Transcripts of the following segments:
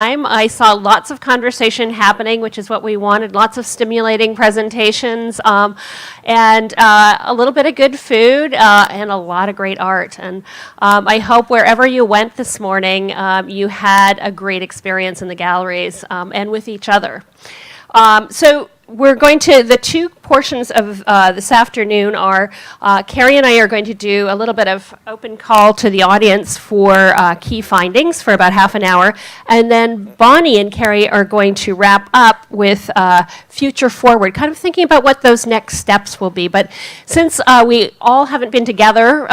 I saw lots of conversation happening, which is what we wanted, lots of stimulating presentations, and a little bit of good food, and a lot of great art. And I hope wherever you went this morning, you had a great experience in the galleries and with each other. So we're going to, the two portions of this afternoon are, Carrie and I are going to do a little bit of open call to the audience for key findings for about half an hour, and then Bonnie and Carrie are going to wrap up with future forward, kind of thinking about what those next steps will be. But since we all haven't been together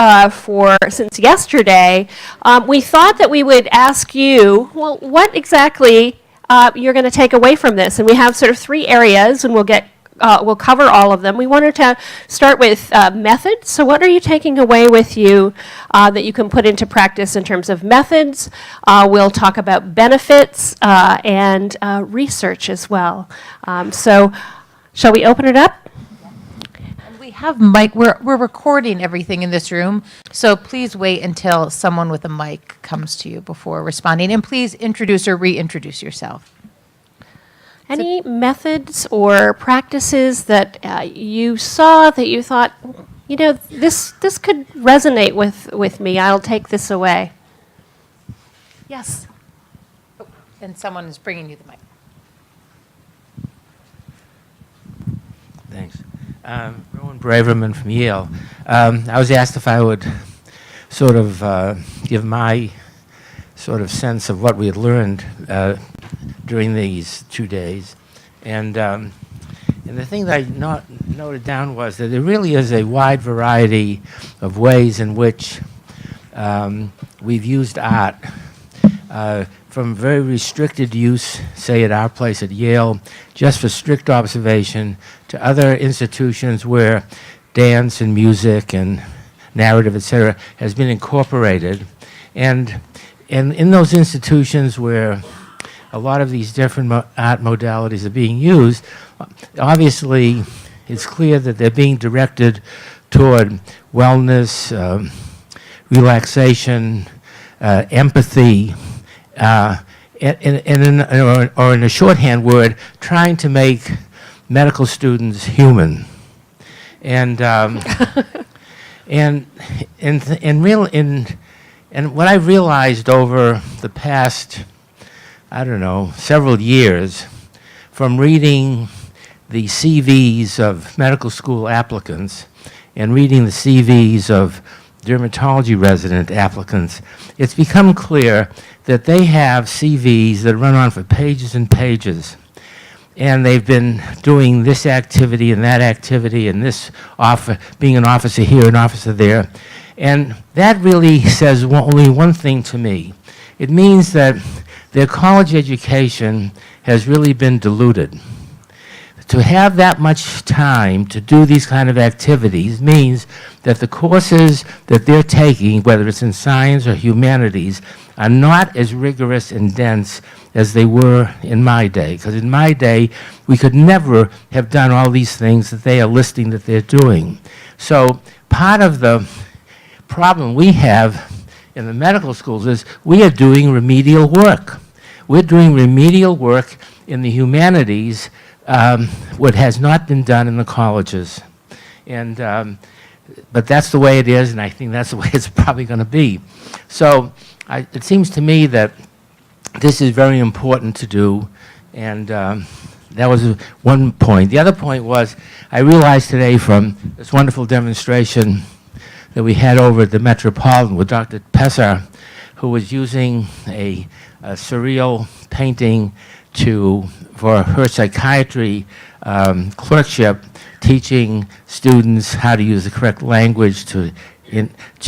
since yesterday, we thought that we would ask you, well, what exactly you're going to take away from this. And we have sort of three areas, and we'll cover all of them. We wanted to start with methods. So what are you taking away with you that you can put into practice in terms of methods? We'll talk about benefits and research as well. So shall we open it up? We have mic. We're recording everything in this room, so please wait until someone with a mic comes to you before responding, and please introduce or reintroduce yourself. Any methods or practices that you saw that you thought, you know, this could resonate with me. I'll take this away. Yes. Oh, and someone is bringing you the mic. Thanks. Rowan Braverman from Yale. I was asked if I would sort of give my sort of sense of what we had learned during these 2 days. And the thing that I noted down was that there really is a wide variety of ways in which we've used art from very restricted use, say at our place at Yale, just for strict observation, to other institutions where dance and music and narrative, etc., has been incorporated. And in those institutions where a lot of these different art modalities are being used, obviously it's clear that they're being directed toward wellness, relaxation, empathy, or in a shorthand word, trying to make medical students human. And and what I've realized over the past, I don't know, several years, from reading the CVs of medical school applicants and reading the CVs of dermatology resident applicants, it's become clear that they have CVs that run on for pages and pages. And they've been doing this activity and that activity and this being an officer here, an officer there. And that really says only one thing to me. It means that their college education has really been diluted. To have that much time to do these kind of activities means that the courses that they're taking, whether it's in science or humanities, are not as rigorous and dense as they were in my day. Because in my day, we could never have done all these things that they are listing that they're doing. So part of the problem we have in the medical schools is we are doing remedial work. We're doing remedial work in the humanities, what has not been done in the colleges. And, but that's the way it is, and I think that's the way it's probably going to be. So it seems to me that this is very important to do, and that was one point. The other point was, I realized today from this wonderful demonstration that we had over at the Metropolitan with Dr. Pessar, who was using a surreal painting for her psychiatry clerkship, teaching students how to use the correct language to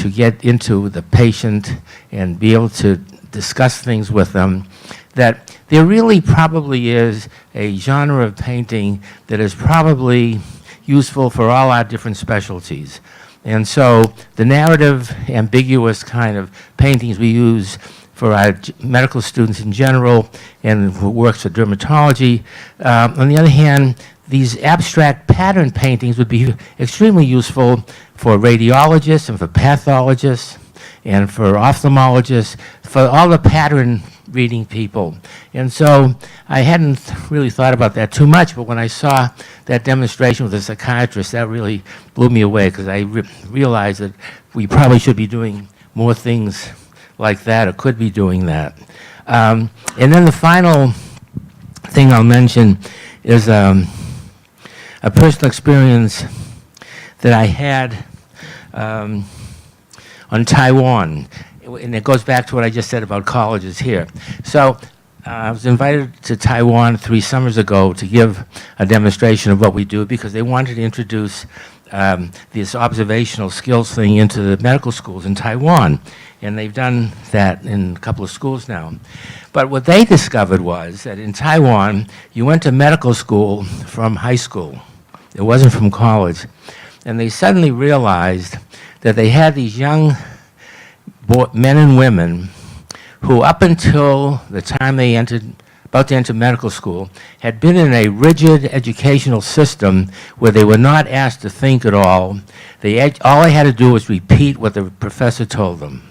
get into the patient and be able to discuss things with them, that there really probably is a genre of painting that is probably useful for all our different specialties. And so the narrative, ambiguous kind of paintings we use for our medical students in general and who works for dermatology. On the other hand, these abstract pattern paintings would be extremely useful for radiologists and for pathologists and for ophthalmologists, for all the pattern reading people. And so I hadn't really thought about that too much, but when I saw that demonstration with the psychiatrist, that really blew me away, because I realized that we probably should be doing more things like that, or could be doing that. And then the final thing I'll mention is a personal experience that I had on Taiwan, and it goes back to what I just said about colleges here. So I was invited to Taiwan 3 summers ago to give a demonstration of what we do, because they wanted to introduce this observational skills thing into the medical schools in Taiwan. And they've done that in a couple of schools now. But what they discovered was that in Taiwan, you went to medical school from high school. It wasn't from college. And they suddenly realized that they had these young men and women who, up until the time they about to enter medical school, had been in a rigid educational system where they were not asked to think at all. All they had to do was repeat what the professor told them.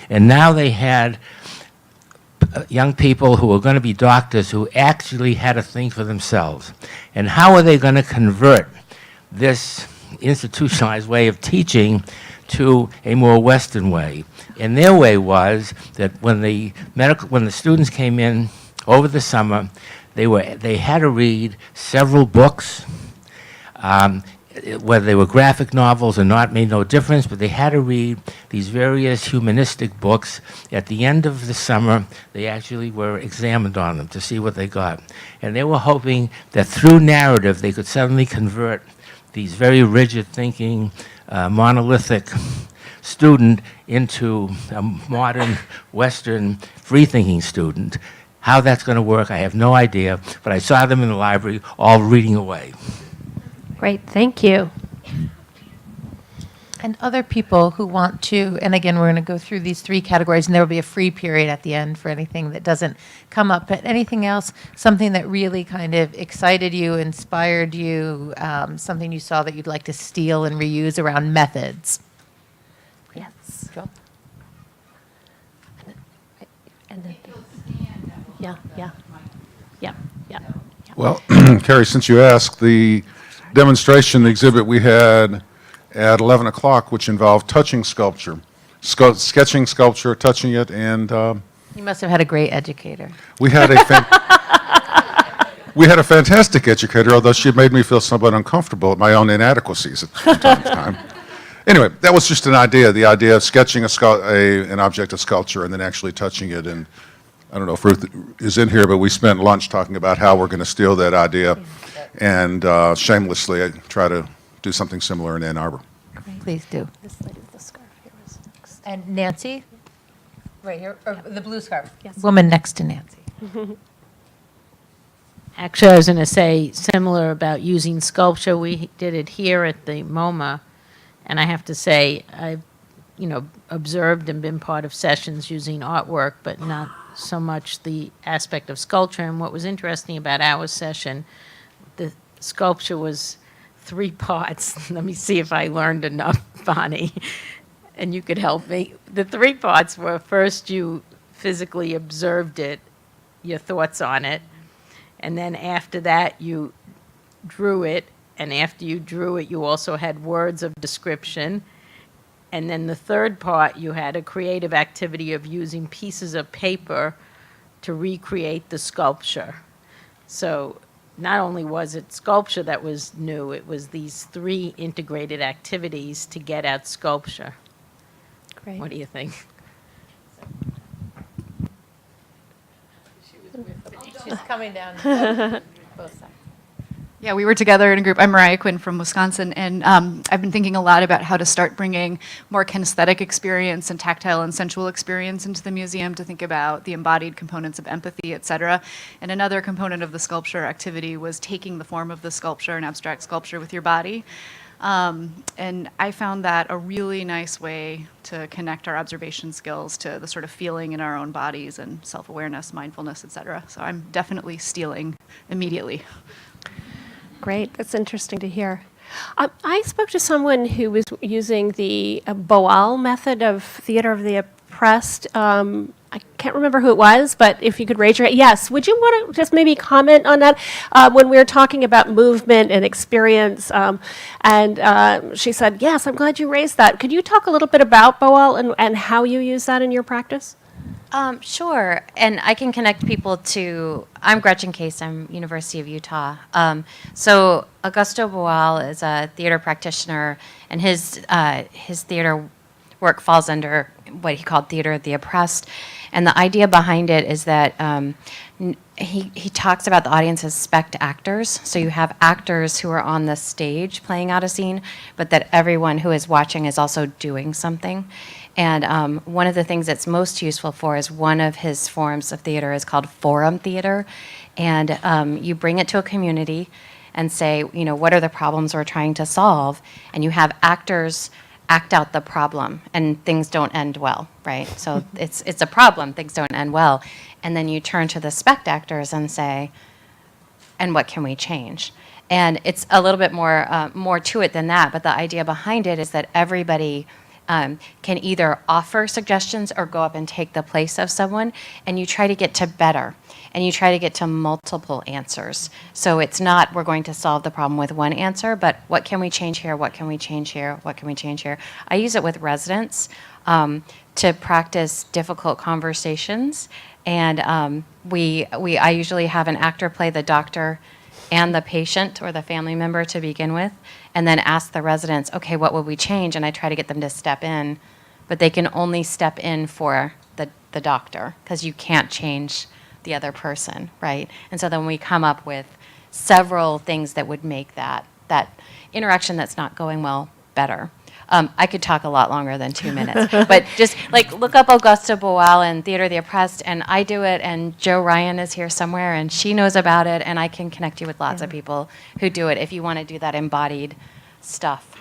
And now they had young people who were going to be doctors who actually had to think for themselves. And how are they going to convert this institutionalized way of teaching to a more Western way? And their way was that when the students came in over the summer, they had to read several books. Whether they were graphic novels or not made no difference, but they had to read these various humanistic books. At the end of the summer, they actually were examined on them to see what they got. And they were hoping that through narrative, they could suddenly convert these very rigid thinking, monolithic student into a modern, Western, free-thinking student. How that's going to work, I have no idea, but I saw them in the library all reading away. Great, thank you. And other people who want to, and again, we're going to go through these 3 categories, and there will be a free period at the end for anything that doesn't come up. But anything else, something that really kind of excited you, inspired you, something you saw that you'd like to steal and reuse around methods? Yes. And then, yeah. Well, Carrie, since you asked, the demonstration, the exhibit we had at 11 o'clock, which involved touching sculpture, sketching sculpture, touching it, and You must have had a great educator. we had we had a fantastic educator, although she made me feel somewhat uncomfortable at my own inadequacies at time to time. Anyway, that was just an idea, the idea of sketching an object of sculpture and then actually touching it. And I don't know if Ruth is in here, but we spent lunch talking about how we're going to steal that idea and shamelessly try to do something similar in Ann Arbor. Please do. This lady with the scarf here was next. And Nancy? Right here, or the blue scarf? Yes. Woman next to Nancy. Actually, I was going to say similar about using sculpture. We did it here at the MoMA, and I have to say I've, observed and been part of sessions using artwork, but not so much the aspect of sculpture. And what was interesting about our session, the sculpture was 3 parts. Let me see if I learned enough, Bonnie, and you could help me. The 3 parts were, first you physically observed it, your thoughts on it, and then after that you drew it, and after you drew it you also had words of description, and then the 3rd part you had a creative activity of using pieces of paper to recreate the sculpture. So not only was it sculpture that was new, it was these 3 integrated activities to get at sculpture. Great. What do you think? She's coming down both sides. Yeah, we were together in a group. I'm Mariah Quinn from Wisconsin, and I've been thinking a lot about how to start bringing more kinesthetic experience and tactile and sensual experience into the museum, to think about the embodied components of empathy, et cetera. And another component of the sculpture activity was taking the form of the sculpture, an abstract sculpture, with your body. And I found that a really nice way to connect our observation skills to the sort of feeling in our own bodies and self-awareness, mindfulness, et cetera. So I'm definitely stealing immediately. Great, that's interesting to hear. I spoke to someone who was using the Boal method of theater of the oppressed I can't remember who it was, but if you could raise your hand. Yes, would you want to just maybe comment on that? When we were talking about movement and experience, and she said, yes, I'm glad you raised that. Could you talk a little bit about Boal and how you use that in your practice? Sure, and I can connect people to, I'm Gretchen Case, I'm University of Utah. So Augusto Boal is a theater practitioner, and his theater work falls under what he called theater of the oppressed. And the idea behind it is that he talks about the audience as spect actors. So you have actors who are on the stage playing out a scene, but that everyone who is watching is also doing something. And one of the things that's most useful for is one of his forms of theater is called forum theater. And you bring it to a community and say, you know, what are the problems we're trying to solve? And you have actors act out the problem, and things don't end well, right? So it's a problem, things don't end well. And then you turn to the spect actors and say, and what can we change? And it's a little bit more to it than that, but the idea behind it is that everybody can either offer suggestions or go up and take the place of someone, and you try to get to better, and you try to get to multiple answers. So it's not we're going to solve the problem with one answer, but what can we change here, what can we change here, what can we change here? I use it with residents to practice difficult conversations, and I usually have an actor play the doctor and the patient or the family member to begin with, and then ask the residents, okay, what would we change? And I try to get them to step in, but they can only step in for the doctor, because you can't change the other person, right? And so then we come up with several things that would make that interaction that's not going well better. I could talk a lot longer than 2 minutes, but just like look up Augusto Boal and Theater of the Oppressed, and I do it, and Jo Ryan is here somewhere, and she knows about it, and I can connect you with lots of people who do it if you want to do that embodied stuff.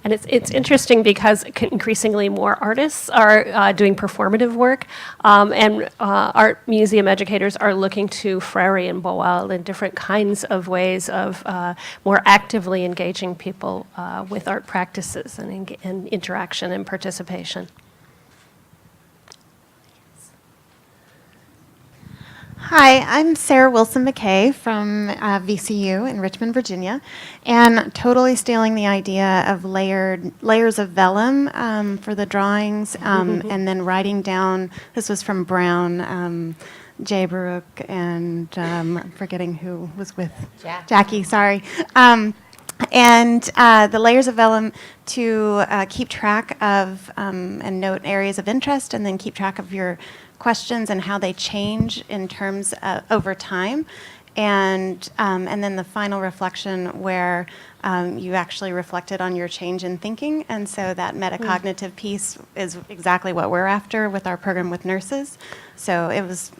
And it's interesting because increasingly more artists are doing performative work, and art museum educators are looking to Freire and Boal in different kinds of ways of more actively engaging people with art practices and interaction and participation. Hi, I'm Sara Wilson Mckay from VCU in Richmond, Virginia, and totally stealing the idea of layers of vellum for the drawings, and then writing down. This was from Brown, Jay Baruch, and I'm forgetting who was with Jackie. Sorry. And the layers of vellum to keep track of and note areas of interest, and then keep track of your questions and how they change in terms over time, and then the final reflection where you actually reflected on your change in thinking, and so that metacognitive piece is exactly what we're after with our program with nurses. So it was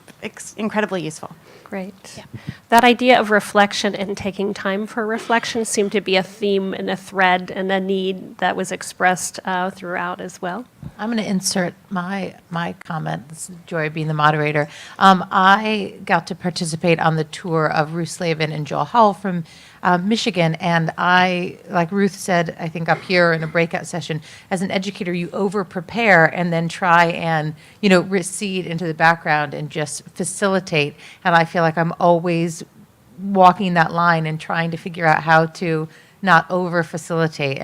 incredibly useful. Great. Yeah. That idea of reflection and taking time for reflection seemed to be a theme and a thread and a need that was expressed throughout as well. I'm going to insert my comment. This is Joy being the moderator. I got to participate on the tour of Ruth Slavin and Joel Howell from Michigan, and I, like Ruth said, I think up here in a breakout session, as an educator, you over-prepare and then try and, recede into the background and just facilitate. And I feel like I'm always walking that line and trying to figure out how to not over-facilitate.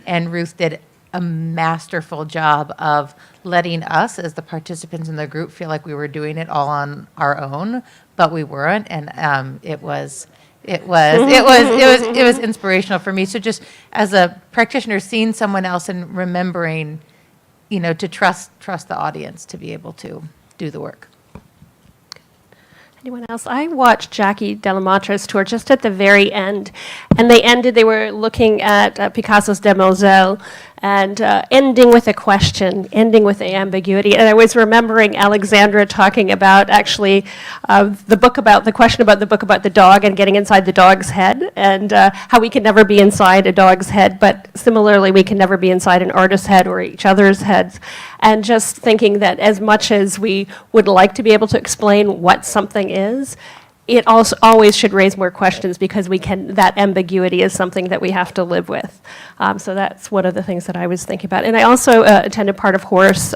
And Ruth did a masterful job of letting us, as the participants in the group, feel like we were doing it all on our own, but we weren't. And it was inspirational for me. So just as a practitioner, seeing someone else and remembering, to trust the audience to be able to do the work. Anyone else? I watched Jackie Delamatre's tour just at the very end, and they were looking at Picasso's Demoiselle, and ending with a question, ending with the ambiguity. And I was remembering Alexandra talking about actually the question about the book about the dog and getting inside the dog's head, and how we can never be inside a dog's head, but similarly we can never be inside an artist's head or each other's heads. And just thinking that as much as we would like to be able to explain what something is, it also always should raise more questions because that ambiguity is something that we have to live with. So that's one of the things that I was thinking about. And I also attended part of Horace's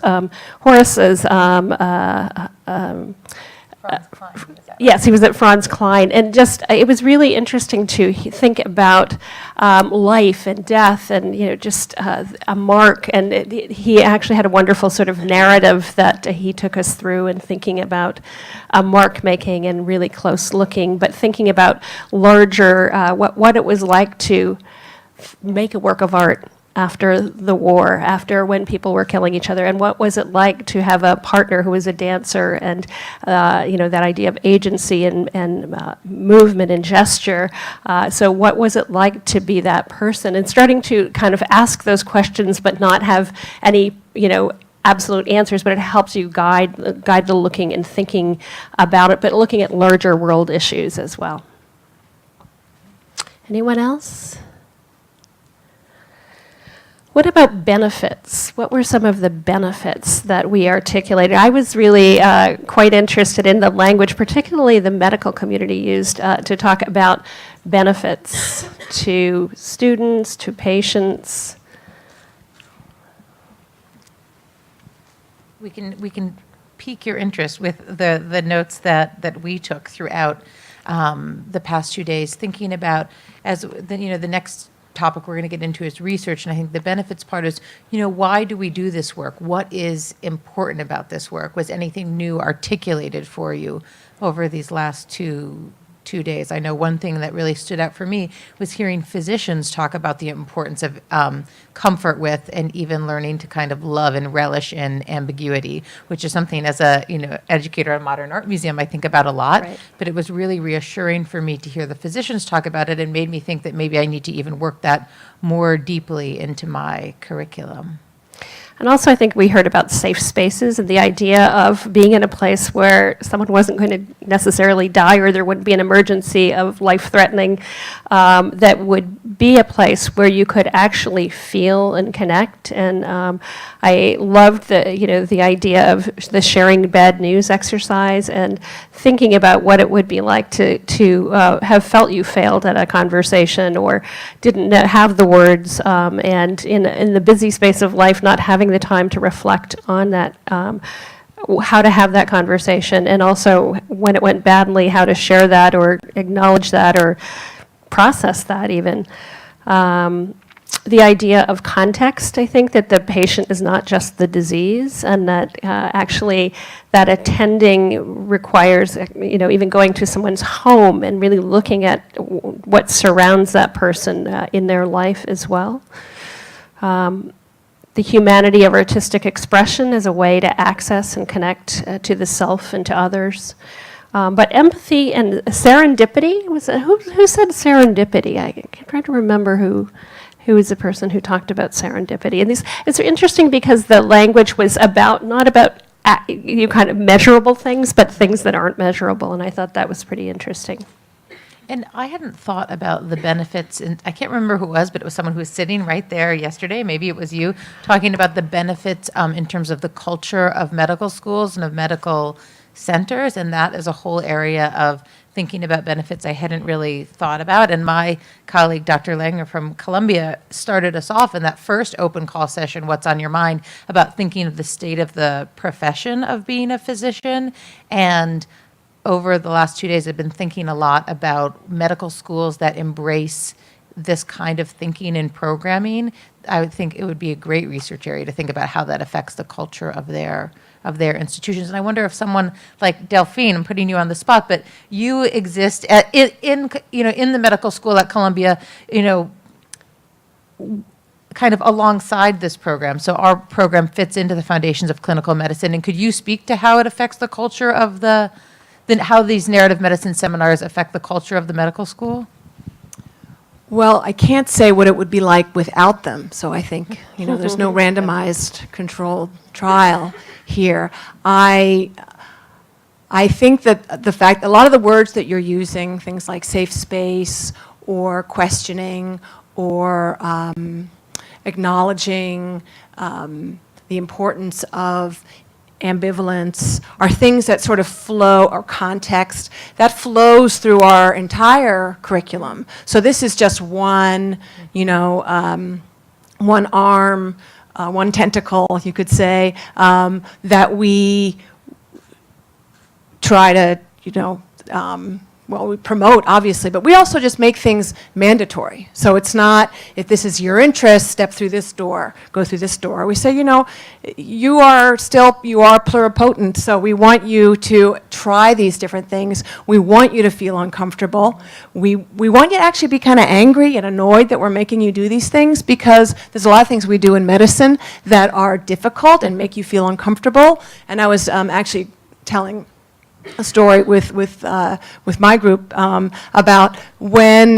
yes, he was at Franz Klein, and just it was really interesting to think about life and death, and just a mark. And he actually had a wonderful sort of narrative that he took us through, and thinking about mark making and really close looking, but thinking about larger what it was like to make a work of art after the war, after when people were killing each other, and what was it like to have a partner who was a dancer, and that idea of agency and movement and gesture. So what was it like to be that person, and starting to kind of ask those questions, but not have any absolute answers, but it helps you guide the looking and thinking about it, but looking at larger world issues as well. Anyone else? What about benefits? What were some of the benefits that we articulated? I was really quite interested in the language, particularly the medical community used to talk about benefits to students, to patients. We can pique your interest with the notes that we took throughout the past 2 days, thinking about the next topic we're going to get into is research, and I think the benefits part is, why do we do this work? What is important about this work? Was anything new articulated for you over these last two days? I know one thing that really stood out for me was hearing physicians talk about the importance of comfort with, and even learning to kind of love and relish in ambiguity, which is something as a educator at a modern art museum I think about a lot. Right. But it was really reassuring for me to hear the physicians talk about it, and made me think that maybe I need to even work that more deeply into my curriculum. And also, I think we heard about safe spaces and the idea of being in a place where someone wasn't going to necessarily die, or there wouldn't be an emergency of life-threatening, that would be a place where you could actually feel and connect. And I loved the idea of the sharing bad news exercise, and thinking about what it would be like to have felt you failed at a conversation, or didn't have the words, and in the busy space of life, not having the time to reflect on that, how to have that conversation, and also when it went badly, how to share that or acknowledge that or process that even. The idea of context, I think that the patient is not just the disease, and that actually that attending requires, even going to someone's home and really looking at what surrounds that person in their life as well. The humanity of artistic expression as a way to access and connect to the self and to others. But empathy and serendipity, who said serendipity? I'm trying to remember who is the person who talked about serendipity. And it's interesting because the language was not about kind of measurable things, but things that aren't measurable, and I thought that was pretty interesting. And I hadn't thought about the benefits, and I can't remember who it was, but it was someone who was sitting right there yesterday, maybe it was you, talking about the benefits in terms of the culture of medical schools and of medical centers, and that is a whole area of thinking about benefits I hadn't really thought about. And my colleague, Dr. Langer from Columbia, started us off in that first open call session, What's on Your Mind, about thinking of the state of the profession of being a physician. And over the last 2 days, I've been thinking a lot about medical schools that embrace this kind of thinking and programming. I would think it would be a great research area to think about how that affects the culture of their institutions. And I wonder if someone like Delphine, I'm putting you on the spot, but you exist in the medical school at Columbia, kind of alongside this program. So our program fits into the foundations of clinical medicine. And could you speak to how it affects the culture of how these narrative medicine seminars affect the culture of the medical school? Well, I can't say what it would be like without them. So I think, there's no randomized controlled trial here. I think that the fact, a lot of the words that you're using, things like safe space or questioning or acknowledging the importance of ambivalence, are things that sort of flow, or context, that flows through our entire curriculum. So this is just one, one arm, one tentacle, you could say, that we try to, we promote, obviously, but we also just make things mandatory. So it's not, if this is your interest, step through this door, go through this door. We say, you are pluripotent, so we want you to try these different things. We want you to feel uncomfortable. We want you to actually be kind of angry and annoyed that we're making you do these things, because there's a lot of things we do in medicine that are difficult and make you feel uncomfortable. And I was actually telling a story with my group about when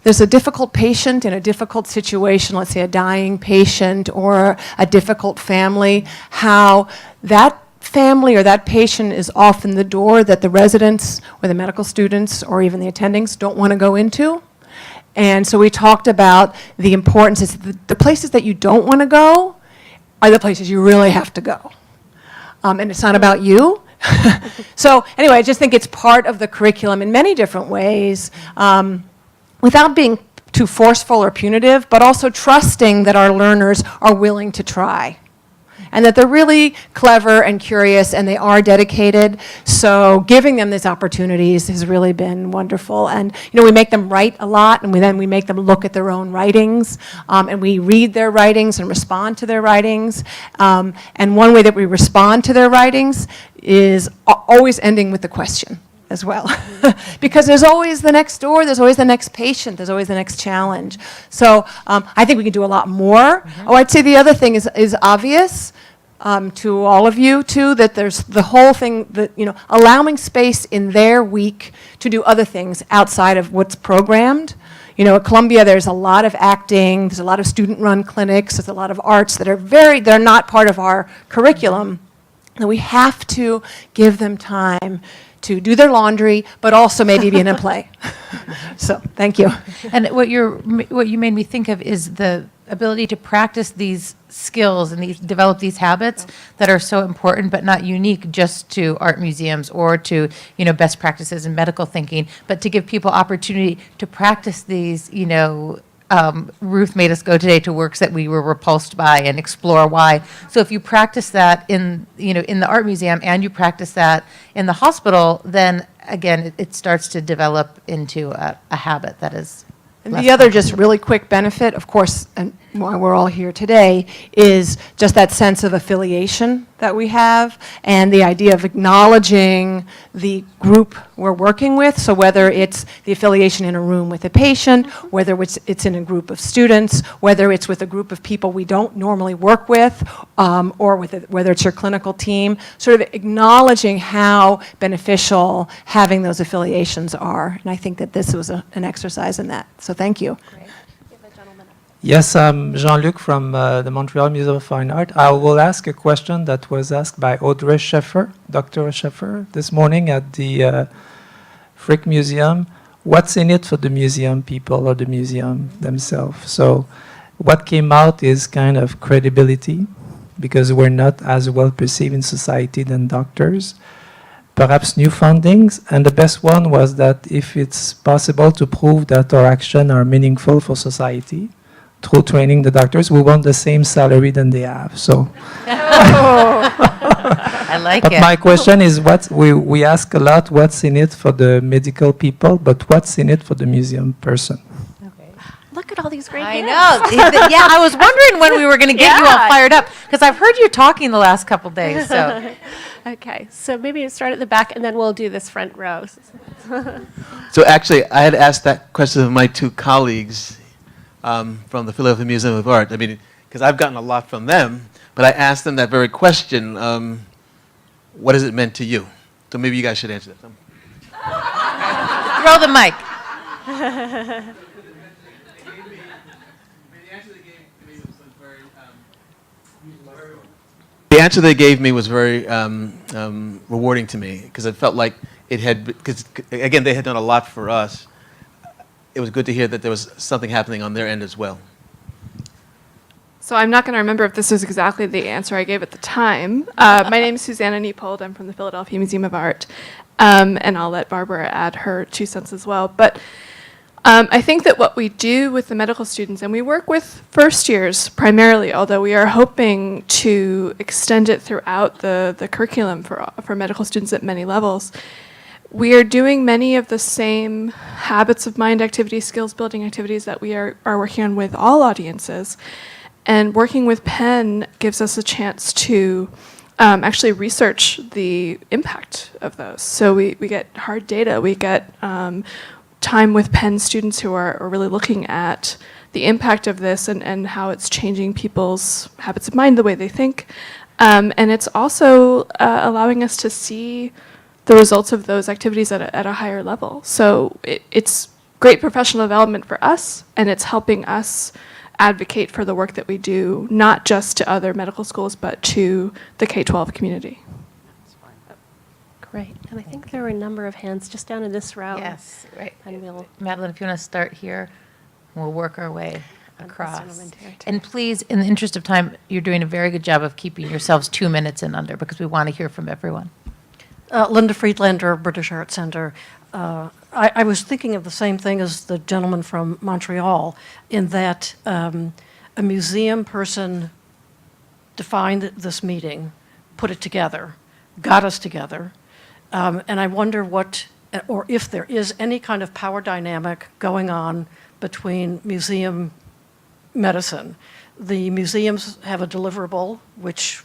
there's a difficult patient in a difficult situation, let's say a dying patient or a difficult family, how that family or that patient is often the door that the residents or the medical students or even the attendings don't want to go into. And so we talked about the importance is the places that you don't want to go are the places you really have to go. And it's not about you. So anyway, I just think it's part of the curriculum in many different ways, without being too forceful or punitive, but also trusting that our learners are willing to try. And that they're really clever and curious and they are dedicated. So giving them these opportunities has really been wonderful. And we make them write a lot, and then we make them look at their own writings, and we read their writings and respond to their writings. And one way that we respond to their writings is always ending with the question as well. Because there's always the next door, there's always the next patient, there's always the next challenge. So I think we can do a lot more. Oh, I'd say the other thing is obvious to all of you too, that there's the whole thing that, allowing space in their week to do other things outside of what's programmed. At Columbia, there's a lot of acting, there's a lot of student-run clinics, there's a lot of arts that are they're not part of our curriculum. And we have to give them time to do their laundry, but also maybe be in a play. So, thank you. And what you made me think of is the ability to practice these skills and develop these habits that are so important, but not unique just to art museums or to best practices in medical thinking, but to give people opportunity to practice these. Ruth made us go today to works that we were repulsed by and explore why. So if you practice that in the art museum and you practice that in the hospital, then again it starts to develop into a habit that is. And the other just really quick benefit, of course, and why we're all here today, is just that sense of affiliation that we have and the idea of acknowledging the group we're working with. So whether it's the affiliation in a room with a patient, whether it's in a group of students, whether it's with a group of people we don't normally work with, or whether it's your clinical team, sort of acknowledging how beneficial having those affiliations are. And I think that this was an exercise in that. So thank you. Yes, I'm Jean-Luc from the Montreal Museum of Fine Art. I will ask a question that was asked by Audrey Scheffer, Dr. Scheffer, this morning at the Frick Museum. What's in it for the museum people or the museum themselves? So what came out is kind of credibility, because we're not as well perceived in society than doctors. Perhaps new fundings, and the best one was that if it's possible to prove that our actions are meaningful for society, through training the doctors, we want the same salary than they have. So, I like but it. my question is, we ask a lot, what's in it for the medical people, but what's in it for the museum person? Look at all these great I gifts. know. Yeah, I was wondering when we were going to get you all fired up, because I've heard you talking the last couple days. So, Okay, so maybe you start at the back, and then we'll do this front row. So actually, I had asked that question of my two colleagues from the Philadelphia Museum of Art. I mean, because I've gotten a lot from them, but I asked them that very question, what has it meant to you? So maybe you guys should answer that. throw the mic. The answer they gave me was very rewarding to me, because it felt like it had, because again, they had done a lot for us. It was good to hear that there was something happening on their end as well. So I'm not going to remember if this was exactly the answer I gave at the time. My name is Susanna Niepold. I'm from the Philadelphia Museum of Art. And I'll let Barbara add her 2 cents as well. But I think that what we do with the medical students, and we work with first years primarily, although we are hoping to extend it throughout the curriculum for medical students at many levels, we are doing many of the same habits of mind activities, skills building activities that we are working on with all audiences. And working with Penn gives us a chance to actually research the impact of those. So we get hard data. We get time with Penn students who are really looking at the impact of this and how it's changing people's habits of mind, the way they think. And it's also allowing us to see the results of those activities at a higher level. So it's great professional development for us, and it's helping us advocate for the work that we do, not just to other medical schools, but to the K-12 community. Great. And I think there were a number of hands just down in this row. Yes, right. And we'll Madeline, if you want to start here, we'll work our way across. gentleman here, too. And please, in the interest of time, you're doing a very good job of keeping yourselves 2 minutes and under, because we want to hear from everyone. Linda Friedlander, British Art Center. I was thinking of the same thing as the gentleman from Montreal, in that a museum person defined this meeting, put it together, got us together, and I wonder what, or if there is any kind of power dynamic going on between museum medicine. The museums have a deliverable, which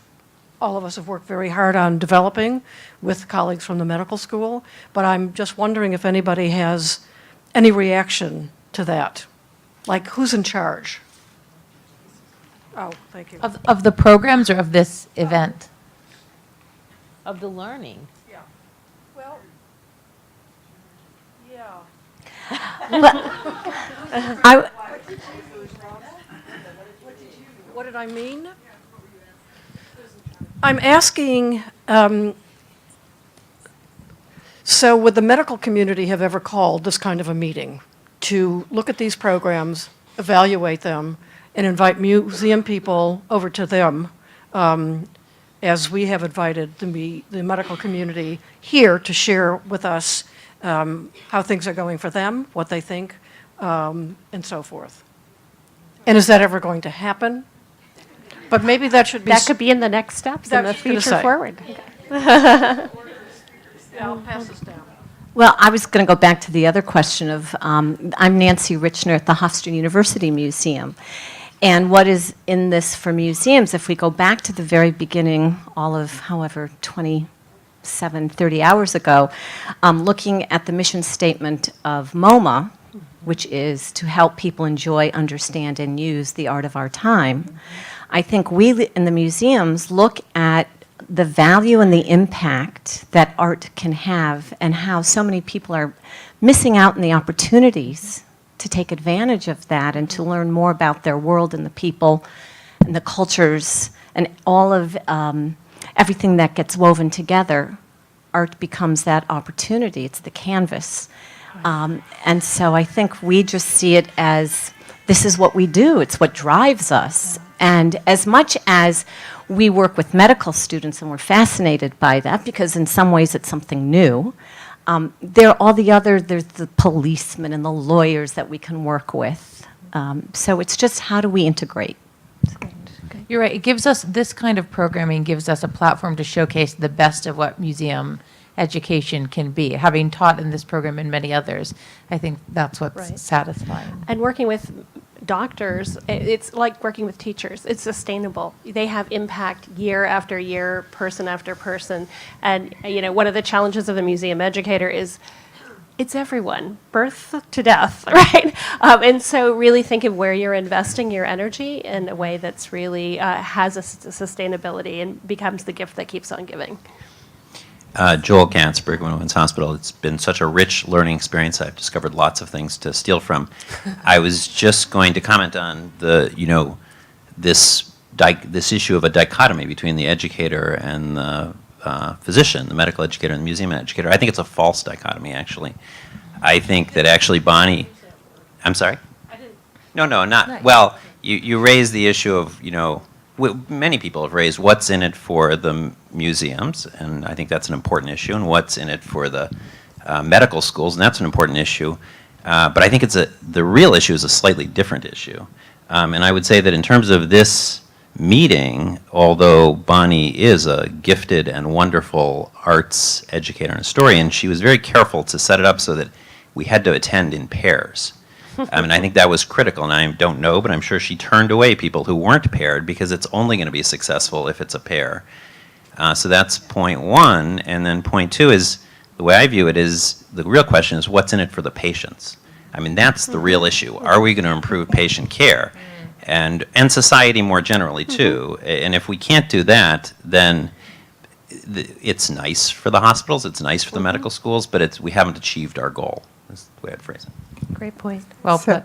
all of us have worked very hard on developing with colleagues from the medical school, but I'm just wondering if anybody has any reaction to that. Like, who's in charge? Oh, thank you. Of the programs or of this event? Of the learning. Yeah. Well, yeah. What did I mean? I'm asking, so would the medical community have ever called this kind of a meeting to look at these programs, evaluate them, and invite museum people over to them, as we have invited the medical community here to share with us how things are going for them, what they think, and so forth? And is that ever going to happen? But maybe that should be... That could be in the next steps in the That's what I was future gonna say. forward. I'll pass this down. Well, I was going to go back to the other question of, I'm Nancy Richner at the Hofstra University Museum. And what is in this for museums, if we go back to the very beginning, all of, however, 30 hours ago, looking at the mission statement of MoMA, which is to help people enjoy, understand, and use the art of our time, I think we in the museums look at the value and the impact that art can have and how so many people are missing out on the opportunities to take advantage of that and to learn more about their world and the people and the cultures and all of everything that gets woven together. Art becomes that opportunity. It's the canvas. And so I think we just see it as this is what we do. It's what drives us. And as much as we work with medical students and we're fascinated by that because in some ways it's something new, there are all the other, there's the policemen and the lawyers that we can work with. So it's just how do we integrate? You're right. It gives us, this kind of programming gives us a platform to showcase the best of what museum education can be. Having taught in this program and many others, I think that's what's Right. satisfying. And working with doctors, it's like working with teachers. It's sustainable. They have impact year after year, person after person. And, you know, one of the challenges of the museum educator is it's everyone, birth to death, right? And so really think of where you're investing your energy in a way that's really has a sustainability and becomes the gift that keeps on giving. Joel Gantz, Brigham and Women's Hospital. It's been such a rich learning experience. I've discovered lots of things to steal from. I was just going to comment on the, you know, this issue of a dichotomy between the educator and the physician, the medical educator and the museum educator. I think it's a false dichotomy, actually. I think that actually Bonnie, I'm sorry? No, not, well, you raise the issue of, many people have raised what's in it for the museums, and I think that's an important issue, and what's in it for the medical schools, and that's an important issue. But I think the real issue is a slightly different issue. And I would say that in terms of this meeting, although Bonnie is a gifted and wonderful arts educator and historian, she was very careful to set it up so that we had to attend in pairs. And I think that was critical, and I don't know, but I'm sure she turned away people who weren't paired because it's only going to be successful if it's a pair. So that's point one, and then point two is, the way I view it is, the real question is what's in it for the patients? I mean, that's the real issue. Are we going to improve patient care? And society more generally, too. And if we can't do that, then it's nice for the hospitals, it's nice for the medical schools, but we haven't achieved our goal, is the way I'd phrase it. Great point. Well put.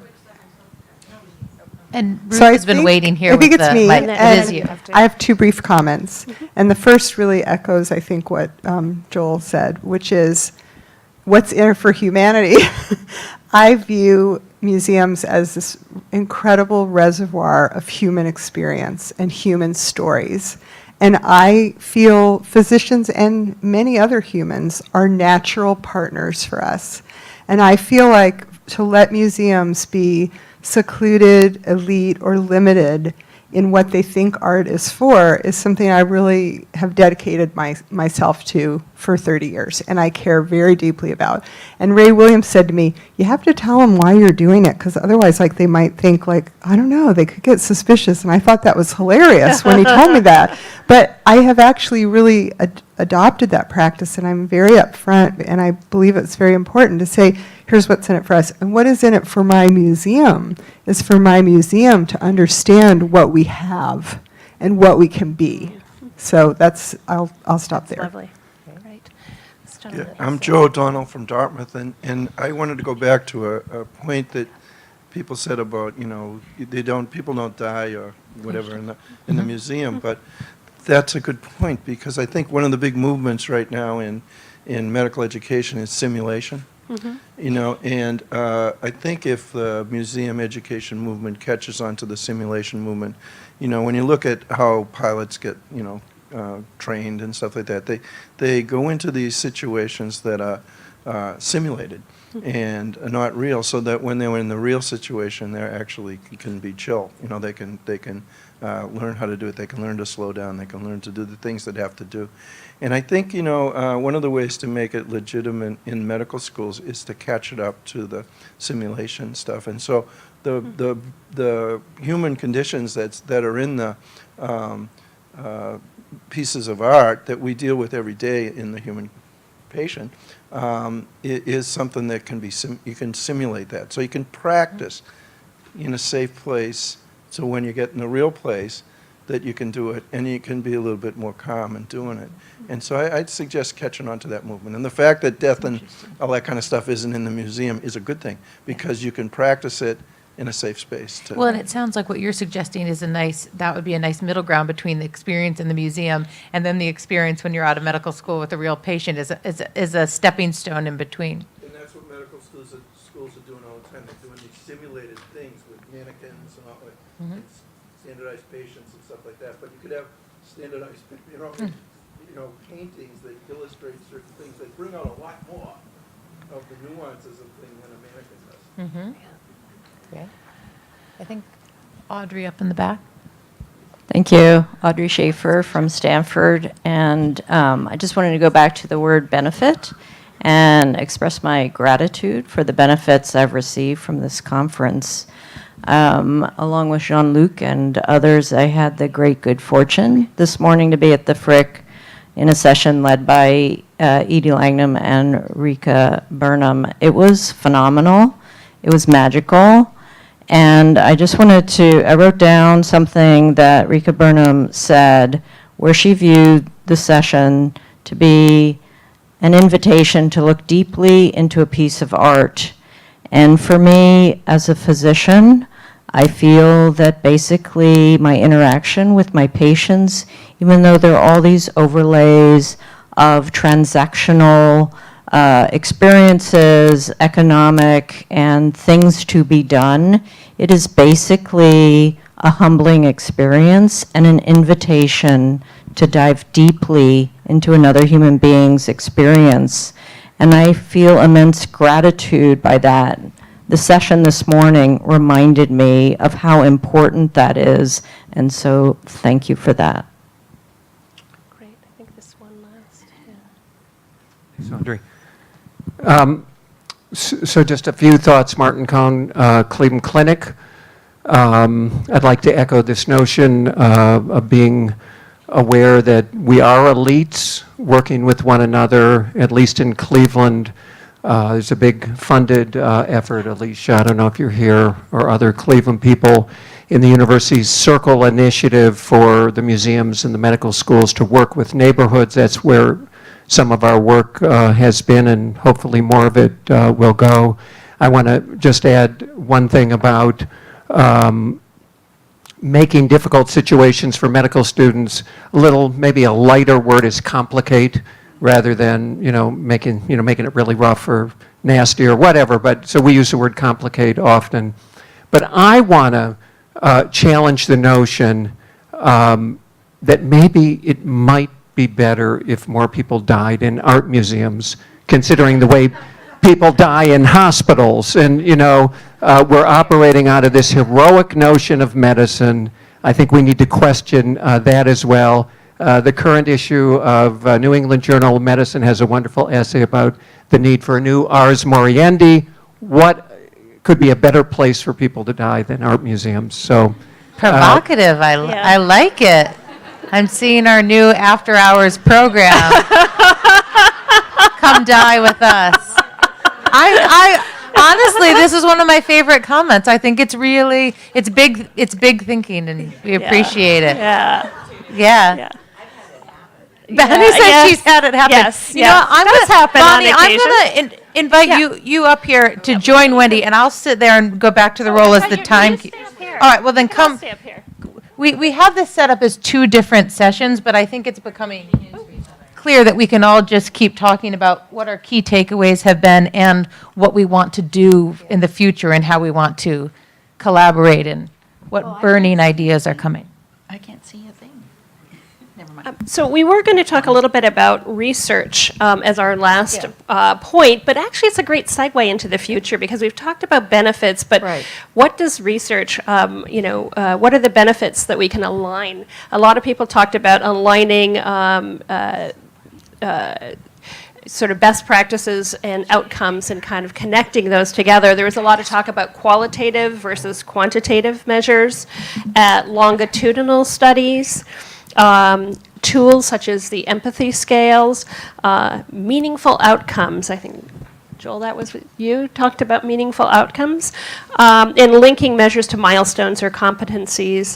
And Ruth So I has been think- waiting here I think with it's the me, mic. It is and you. I have two brief comments. And the first really echoes, I think, what Joel said, which is, what's in it for humanity? I view museums as this incredible reservoir of human experience and human stories. And I feel physicians and many other humans are natural partners for us. And I feel like to let museums be secluded, elite, or limited in what they think art is for is something I really have dedicated myself to for 30 years, and I care very deeply about. And Ray Williams said to me, you have to tell them why you're doing it, because otherwise they might think I don't know, they could get suspicious. And I thought that was hilarious when he told me that. But I have actually really adopted that practice, and I'm very upfront, and I believe it's very important to say, here's what's in it for us. And what is in it for my museum is for my museum to understand what we have and what we can be. So I'll stop there. Lovely. Right. Yeah, I'm Joe O'Donnell from Dartmouth, and I wanted to go back to a point that people said about, people don't die or whatever in the museum, but that's a good point, because I think one of the big movements right now in medical education is simulation. And I think if the museum education movement catches on to the simulation movement, when you look at how pilots get, trained and stuff like that, they go into these situations that are simulated and are not real, so that when they're in the real situation, they actually can be chill. They can learn how to do it. They can learn to slow down. They can learn to do the things that they have to do. And I think, one of the ways to make it legitimate in medical schools is to catch it up to the simulation stuff. And so the human conditions that are in the pieces of art that we deal with every day in the human patient is something that can be, you can simulate that. So you can practice in a safe place, so when you get in the real place, that you can do it, and you can be a little bit more calm in doing it. And so I'd suggest catching on to that movement. And the fact that death and all that kind of stuff isn't in the museum is a good thing, because you can practice it in a safe space. Well, and it sounds like what you're suggesting is that would be a nice middle ground between the experience in the museum and then the experience when you're out of medical school with a real patient is a stepping stone in between. And that's what medical schools are doing all the time. They're doing these simulated things with mannequins and all that. And standardized patients and stuff like that. But you could have standardized, paintings that illustrate certain things that bring out a lot more of the nuances of things than a mannequin does. Okay. I think Audrey up in the back. Thank you. Audrey Schaefer from Stanford. And I just wanted to go back to the word benefit and express my gratitude for the benefits I've received from this conference. Along with Jean-Luc and others, I had the great good fortune this morning to be at the Frick in a session led by Edie Langnam and Rika Burnham. It was phenomenal. It was magical. And I just I wrote down something that Rika Burnham said, where she viewed the session to be an invitation to look deeply into a piece of art. And for me, as a physician, I feel that basically my interaction with my patients, even though there are all these overlays of transactional experiences, economic, and things to be done, it is basically a humbling experience and an invitation to dive deeply into another human being's experience. And I feel immense gratitude by that. The session this morning reminded me of how important that is, and so thank you for that. Great. I think this one last. Thanks, Audrey. So just a few thoughts, Martin Cohn, Cleveland Clinic. I'd like to echo this notion of being aware that we are elites working with one another, at least in Cleveland. There's a big funded effort, Alicia, I don't know if you're here, or other Cleveland people, in the university's Circle Initiative for the museums and the medical schools to work with neighborhoods. That's where some of our work has been, and hopefully more of it will go. I want to just add one thing about making difficult situations for medical students a little, maybe a lighter word is complicate, rather than, making it really rough or nasty or whatever. But so we use the word complicate often. But I want to challenge the notion that maybe it might be better if more people died in art museums, considering the way people die in hospitals. And, we're operating out of this heroic notion of medicine. I think we need to question that as well. The current issue of New England Journal of Medicine has a wonderful essay about the need for a new Ars Moriendi. What could be a better place for people to die than art museums? So, Provocative. I like it. I'm seeing our new after-hours program. Come die with us. I honestly, this is one of my favorite comments. I think it's big thinking, and we appreciate it. Yeah. Bethany says she's had it happen. Yes, I'm that's happened on Bonnie, I'm occasion. going to invite you up here to join Wendy, and I'll sit there and go back to the role as the timekeeper. All right, well then come. Stay up here. We have this set up as two different sessions, but I think it's becoming clear that we can all just keep talking about what our key takeaways have been and what we want to do in the future and how we want to collaborate and what burning ideas are coming. I can't see a thing. Never mind. So we were going to talk a little bit about research as our last point, but actually it's a great segue into the future because we've talked about benefits, but what does research, what are the benefits that we can align? A lot of people talked about aligning sort of best practices and outcomes and kind of connecting those together. There was a lot of talk about qualitative versus quantitative measures, longitudinal studies, tools such as the empathy scales, meaningful outcomes. I think, Joel, that was you talked about meaningful outcomes, and linking measures to milestones or competencies,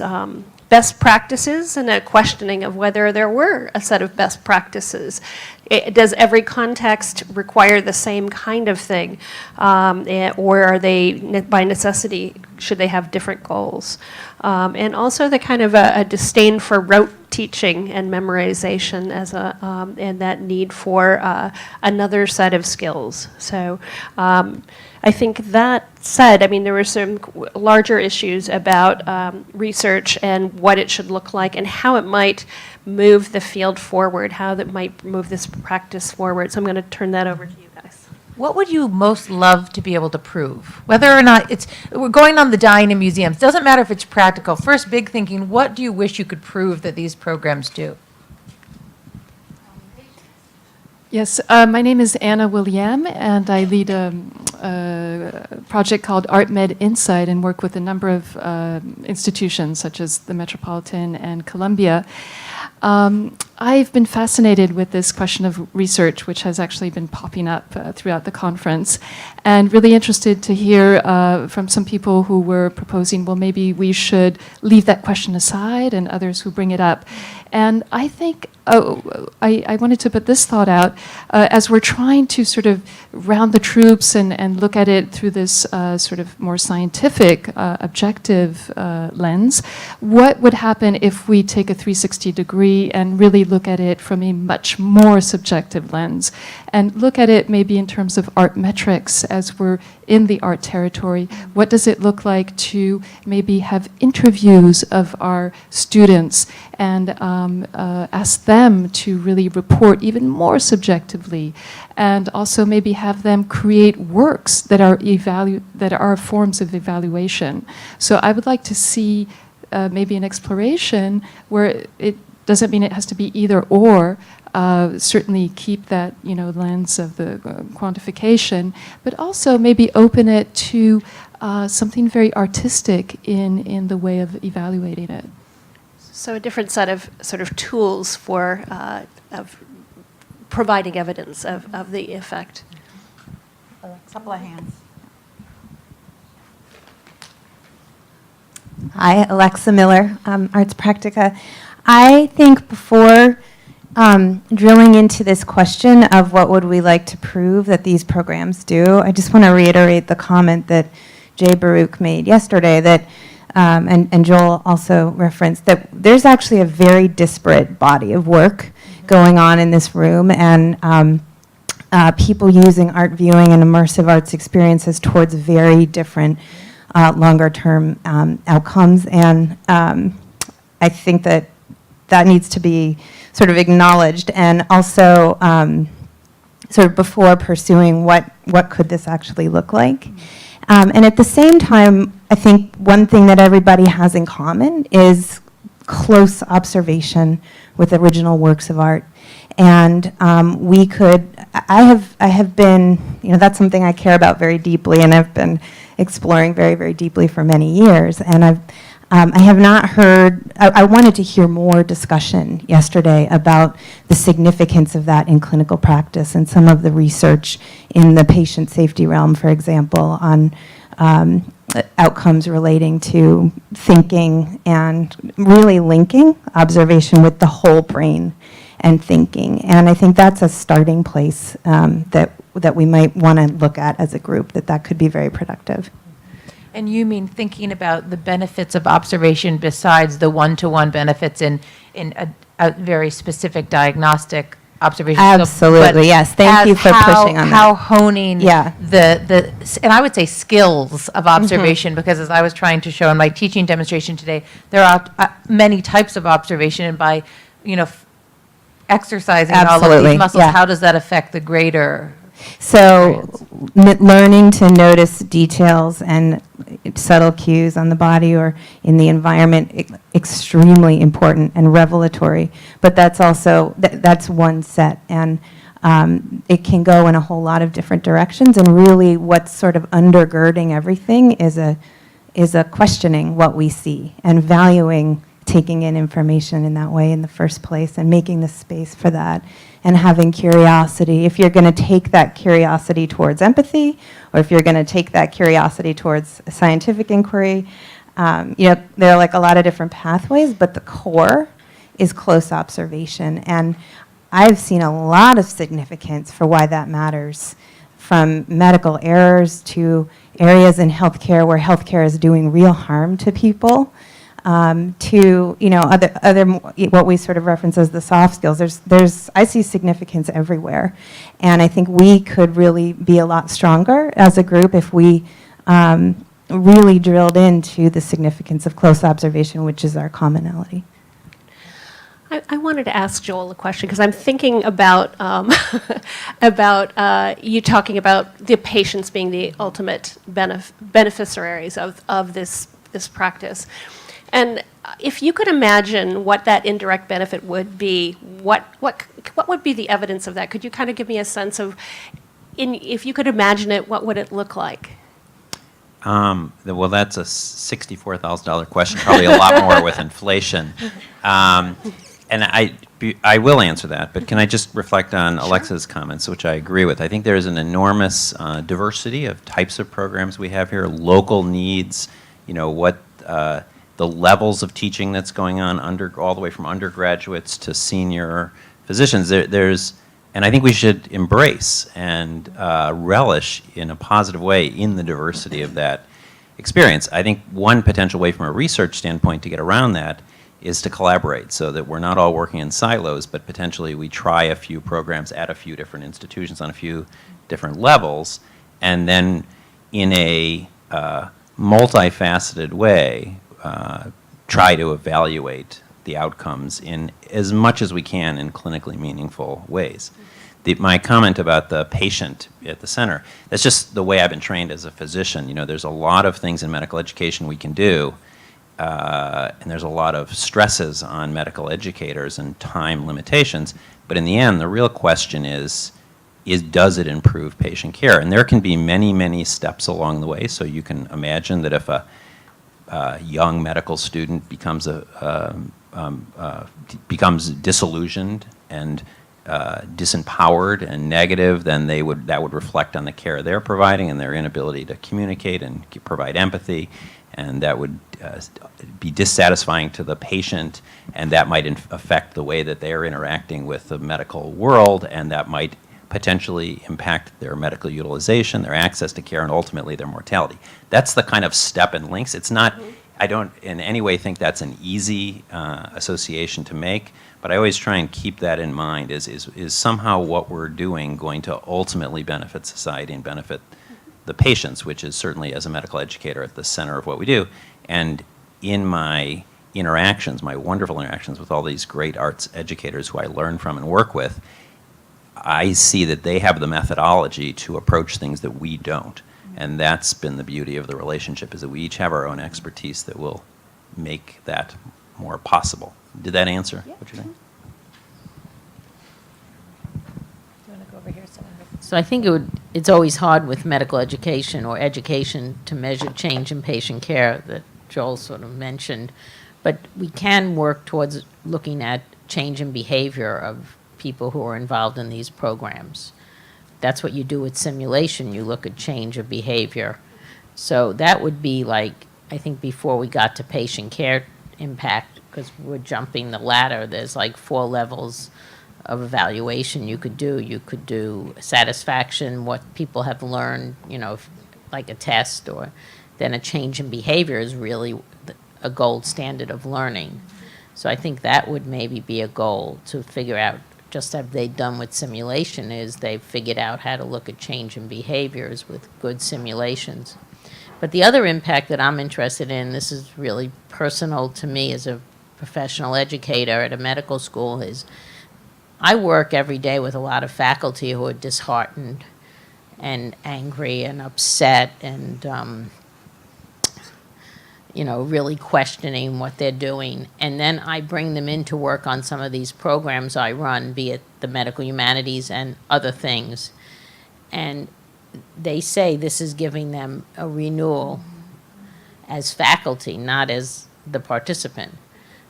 best practices, and a questioning of whether there were a set of best practices. Does every context require the same kind of thing, or are they, by necessity, should they have different goals? And also the kind of a disdain for rote teaching and memorization as and that need for another set of skills. So I think that said, I mean, there were some larger issues about research and what it should look like and how it might move the field forward, how that might move this practice forward. So I'm going to turn that over to you guys. What would you most love to be able to prove? Whether or not we're going on the dying in museums. Doesn't matter if it's practical. First, big thinking, what do you wish you could prove that these programs do? Yes, my name is Anna William, and I lead a project called ArtMed Insight and work with a number of institutions such as the Metropolitan and Columbia. I've been fascinated with this question of research, which has actually been popping up throughout the conference, and really interested to hear from some people who were proposing, well, maybe we should leave that question aside, and others who bring it up. And I think I wanted to put this thought out. As we're trying to sort of round the troops and look at it through this sort of more scientific, objective lens, what would happen if we take a 360-degree degree and really look at it from a much more subjective lens, and look at it maybe in terms of art metrics as we're in the art territory. What does it look like to maybe have interviews of our students and ask them to really report even more subjectively, and also maybe have them create works that are forms of evaluation. So I would like to see maybe an exploration where it doesn't mean it has to be either or. Certainly keep that lens of the quantification, but also maybe open it to something very artistic in the way of evaluating it. So a different set of sort of tools for of providing evidence of the effect. A couple of hands. Hi, Alexa Miller, Arts Practica. I think before drilling into this question of what would we like to prove that these programs do, I just want to reiterate the comment that Jay Baruch made yesterday that, and Joel also referenced, that there's actually a very disparate body of work going on in this room, and people using art viewing and immersive arts experiences towards very different longer-term outcomes, and I think that needs to be sort of acknowledged, and also sort of before pursuing what could this actually look like. And at the same time, I think one thing that everybody has in common is close observation with original works of art. And I have been, that's something I care about very deeply, and I've been exploring very, very deeply for many years. And I have not heard, I wanted to hear more discussion yesterday about the significance of that in clinical practice and some of the research in the patient safety realm, for example, on outcomes relating to thinking and really linking observation with the whole brain and thinking. And I think that's a starting place that we might want to look at as a group, that could be very productive. And you mean thinking about the benefits of observation besides the one-to-one benefits in a very specific diagnostic observation? Absolutely, yes. Thank you for pushing on that. How honing and I would say skills of observation, because as I was trying to show in my teaching demonstration today, there are many types of observation, and by, exercising all of these muscles, how does that affect the greater? So learning to notice details and subtle cues on the body or in the environment, extremely important and revelatory. But that's also, that's one set. And it can go in a whole lot of different directions. And really what's sort of undergirding everything is a questioning what we see and valuing taking in information in that way in the first place and making the space for that and having curiosity. If you're going to take that curiosity towards empathy, or if you're going to take that curiosity towards scientific inquiry, there are like a lot of different pathways, but the core is close observation. And I've seen a lot of significance for why that matters, from medical errors to areas in healthcare where healthcare is doing real harm to people, to other what we sort of reference as the soft skills. I see significance everywhere, and I think we could really be a lot stronger as a group if we really drilled into the significance of close observation, which is our commonality. I wanted to ask Joel a question, because I'm thinking about you talking about the patients being the ultimate beneficiaries of this practice. And if you could imagine what that indirect benefit would be, what would be the evidence of that? Could you kind of give me a sense of, if you could imagine it, what would it look like? Well, that's a $64,000 question, probably a lot more with inflation. And I will answer that, but can I just reflect on Alexa's comments, which I agree with. I think there is an enormous diversity of types of programs we have here, local needs, what the levels of teaching that's going on all the way from undergraduates to senior physicians. And I think we should embrace and relish in a positive way in the diversity of that experience. I think one potential way from a research standpoint to get around that is to collaborate so that we're not all working in silos, but potentially we try a few programs at a few different institutions on a few different levels, and then in a multifaceted way, try to evaluate the outcomes in as much as we can in clinically meaningful ways. My comment about the patient at the center, that's just the way I've been trained as a physician. You know, there's a lot of things in medical education we can do, and there's a lot of stresses on medical educators and time limitations, but in the end, the real question is does it improve patient care? And there can be many, many steps along the way, so you can imagine that if a young medical student becomes becomes disillusioned and disempowered and negative, then that would reflect on the care they're providing and their inability to communicate and provide empathy, and that would be dissatisfying to the patient, and that might affect the way that they're interacting with the medical world, and that might potentially impact their medical utilization, their access to care, and ultimately their mortality. That's the kind of step and links. It's not, I don't in any way think that's an easy association to make, but I always try and keep that in mind. Is somehow what we're doing going to ultimately benefit society and benefit the patients, which is certainly, as a medical educator, at the center of what we do. And in my interactions, my wonderful interactions with all these great arts educators who I learn from and work with, I see that they have the methodology to approach things that we don't. And that's been the beauty of the relationship, is that we each have our own expertise that will make that more possible. Did that answer what you're saying? So I think it's always hard with medical education or education to measure change in patient care that Joel sort of mentioned. But we can work towards looking at change in behavior of people who are involved in these programs. That's what you do with simulation. You look at change of behavior. So that would be like, I think before we got to patient care impact, because we're jumping the ladder, there's like 4 levels of evaluation you could do. You could do satisfaction, what people have learned, like a test, or then a change in behavior is really a gold standard of learning. So I think that would maybe be a goal to figure out, just as they've done with simulation, is they've figured out how to look at change in behaviors with good simulations. But the other impact that I'm interested in, this is really personal to me as a professional educator at a medical school, is I work every day with a lot of faculty who are disheartened and angry and upset and, really questioning what they're doing. And then I bring them in to work on some of these programs I run, be it the medical humanities and other things. And they say this is giving them a renewal as faculty, not as the participant.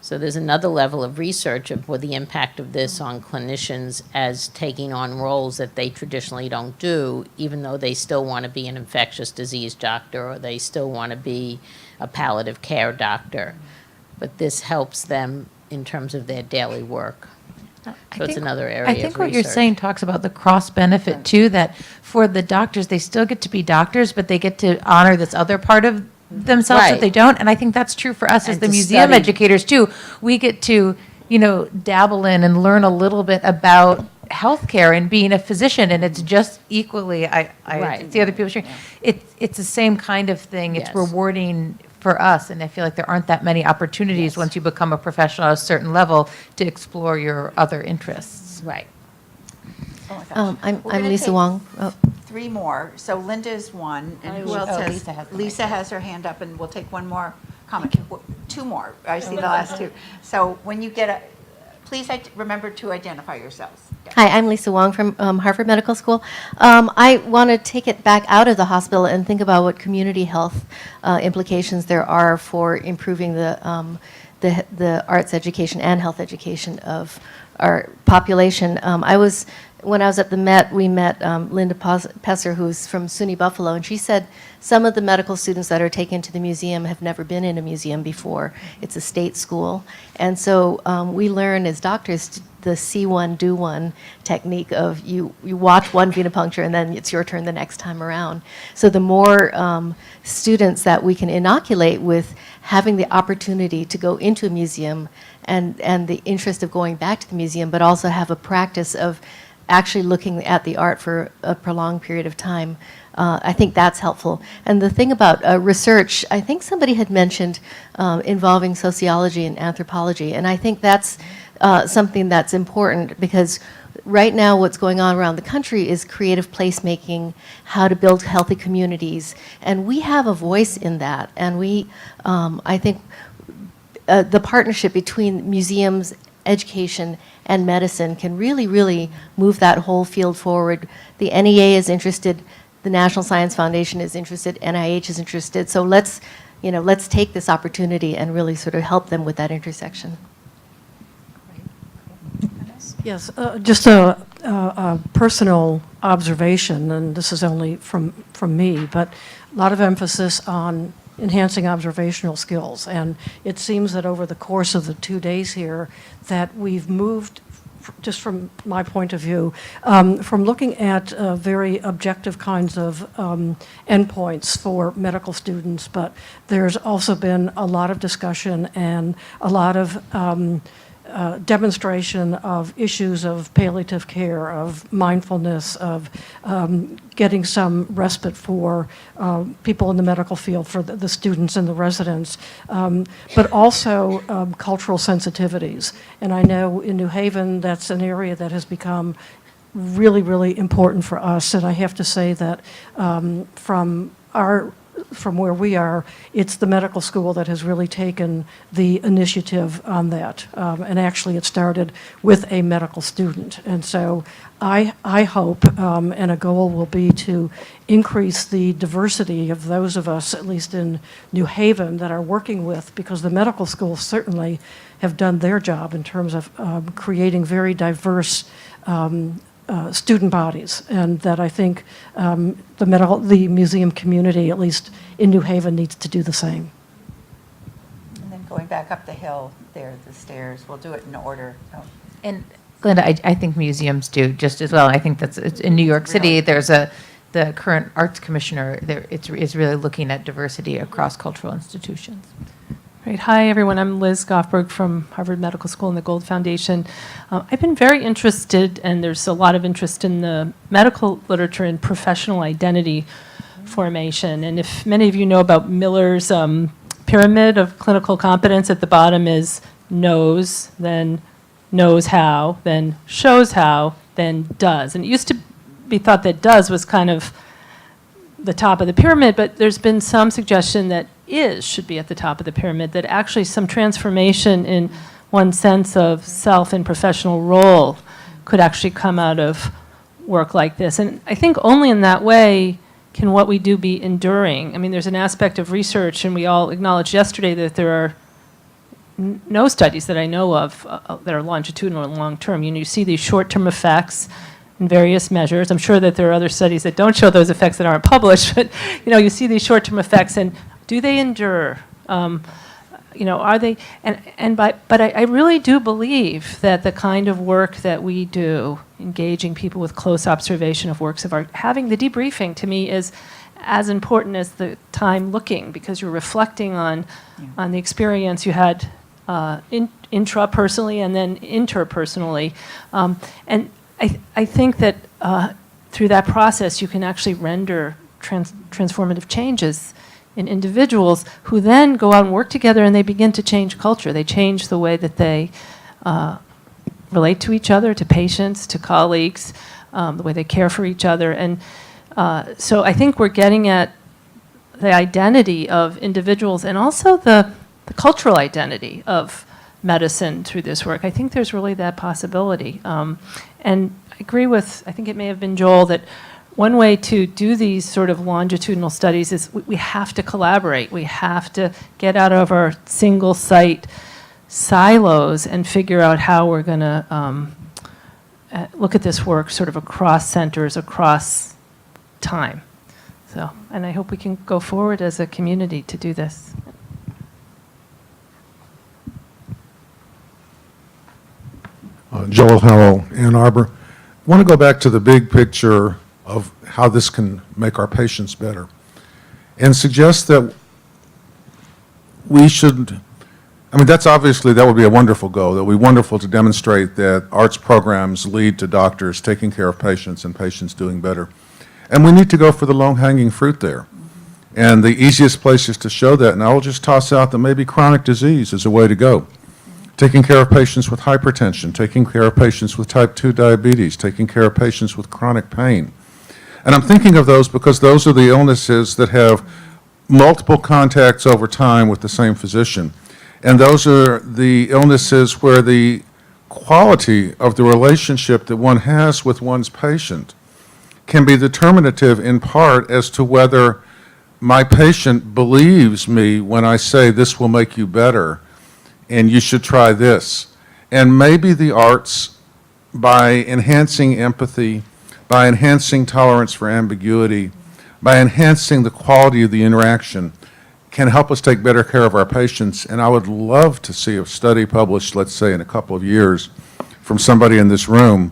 So there's another level of research of what the impact of this on clinicians as taking on roles that they traditionally don't do, even though they still want to be an infectious disease doctor or they still want to be a palliative care doctor. But this helps them in terms of their daily work. So it's another area of research. I think what you're saying talks about the cross benefit too, that for the doctors, they still get to be doctors, but they get to honor this other part of themselves that they don't. And I think that's true for us as the museum educators too. We get to, dabble in and learn a little bit about healthcare and being a physician, and it's just equally, I see other people sharing. It's the same kind of thing. It's rewarding for us, and I feel like there aren't that many opportunities once you become a professional at a certain level to explore your other interests. Right. I'm Lisa Wong. 3 more. So Linda is 1, and who else has? Lisa has her hand up, and we'll take 1 more comment. 2 more. I see the last 2. So when you get please remember to identify yourselves. Hi, I'm Lisa Wong from Harvard Medical School. I want to take it back out of the hospital and think about what community health implications there are for improving the arts education and health education of our population. I was when I was at the Met, we met Linda Pesser, who's from SUNY Buffalo, and she said some of the medical students that are taken to the museum have never been in a museum before. It's a state school. And so we learn as doctors the see one, do one technique of you watch one venipuncture and then it's your turn the next time around. So the more students that we can inoculate with having the opportunity to go into a museum and the interest of going back to the museum, but also have a practice of actually looking at the art for a prolonged period of time, I think that's helpful. And the thing about research, I think somebody had mentioned involving sociology and anthropology, and I think that's something that's important because right now what's going on around the country is creative placemaking, how to build healthy communities, and we have a voice in that. And we, I think the partnership between museums, education, and medicine can really, really move that whole field forward. The NEA is interested, the National Science Foundation is interested, NIH is interested. So let's take this opportunity and really sort of help them with that intersection. Yes, just a personal observation, and this is only from me, but a lot of emphasis on enhancing observational skills. And it seems that over the course of the 2 days here that we've moved, just from my point of view, from looking at very objective kinds of endpoints for medical students, but there's also been a lot of discussion and a lot of demonstration of issues of palliative care, of mindfulness, of getting some respite for people in the medical field, for the students and the residents, but also cultural sensitivities. And I know in New Haven, that's an area that has become really, really important for us. And I have to say that from where we are, it's the medical school that has really taken the initiative on that. And actually it started with a medical student. And so I hope, and a goal will be to increase the diversity of those of us, at least in New Haven, that are working with, because the medical schools certainly have done their job in terms of creating very diverse student bodies, and that I think the museum community, at least in New Haven, needs to do the same. And then going back up the hill there, the stairs, we'll do it in order. So. And Glenda, I think museums do just as well. I think it's in New York City, there's the current arts commissioner there, is really looking at diversity across cultural institutions. Great. Hi, everyone. I'm Liz Goffberg from Harvard Medical School and the Gold Foundation. I've been very interested, and there's a lot of interest in the medical literature in professional identity formation. And if many of you know about Miller's pyramid of clinical competence, at the bottom is knows, then knows how, then shows how, then does. And it used to be thought that does was kind of the top of the pyramid, but there's been some suggestion that is should be at the top of the pyramid, that actually some transformation in one's sense of self and professional role could actually come out of work like this. And I think only in that way can what we do be enduring. I mean, there's an aspect of research, and we all acknowledged yesterday that there are no studies that I know of that are longitudinal and long-term. You see these short-term effects in various measures. I'm sure that there are other studies that don't show those effects that aren't published, but you see these short-term effects, and do they endure? Are they? But I really do believe that the kind of work that we do, engaging people with close observation of works of art, having the debriefing to me is as important as the time looking, because you're reflecting on the experience you had intrapersonally and then interpersonally, and I think that through that process you can actually render transformative changes in individuals who then go out and work together, and they begin to change culture. They change the way that they relate to each other, to patients, to colleagues, the way they care for each other. And so I think we're getting at the identity of individuals and also the cultural identity of medicine through this work. I think there's really that possibility. And I agree with, I think it may have been Joel, that one way to do these sort of longitudinal studies is we have to collaborate. We have to get out of our single site silos and figure out how we're going to look at this work sort of across centers, across time. So, and I hope we can go forward as a community to do this. Joel Harrell, Ann Arbor. I want to go back to the big picture of how this can make our patients better and suggest that we should, I mean, that's obviously, that would be a wonderful goal. That would be wonderful to demonstrate that arts programs lead to doctors taking care of patients and patients doing better. And we need to go for the low-hanging fruit there. And the easiest places to show that, and I'll just toss out that maybe chronic disease is a way to go. Taking care of patients with hypertension, taking care of patients with type 2 diabetes, taking care of patients with chronic pain. And I'm thinking of those because those are the illnesses that have multiple contacts over time with the same physician. And those are the illnesses where the quality of the relationship that one has with one's patient can be determinative in part as to whether my patient believes me when I say this will make you better and you should try this. And maybe the arts, by enhancing empathy, by enhancing tolerance for ambiguity, by enhancing the quality of the interaction, can help us take better care of our patients. And I would love to see a study published, let's say in a couple of years, from somebody in this room,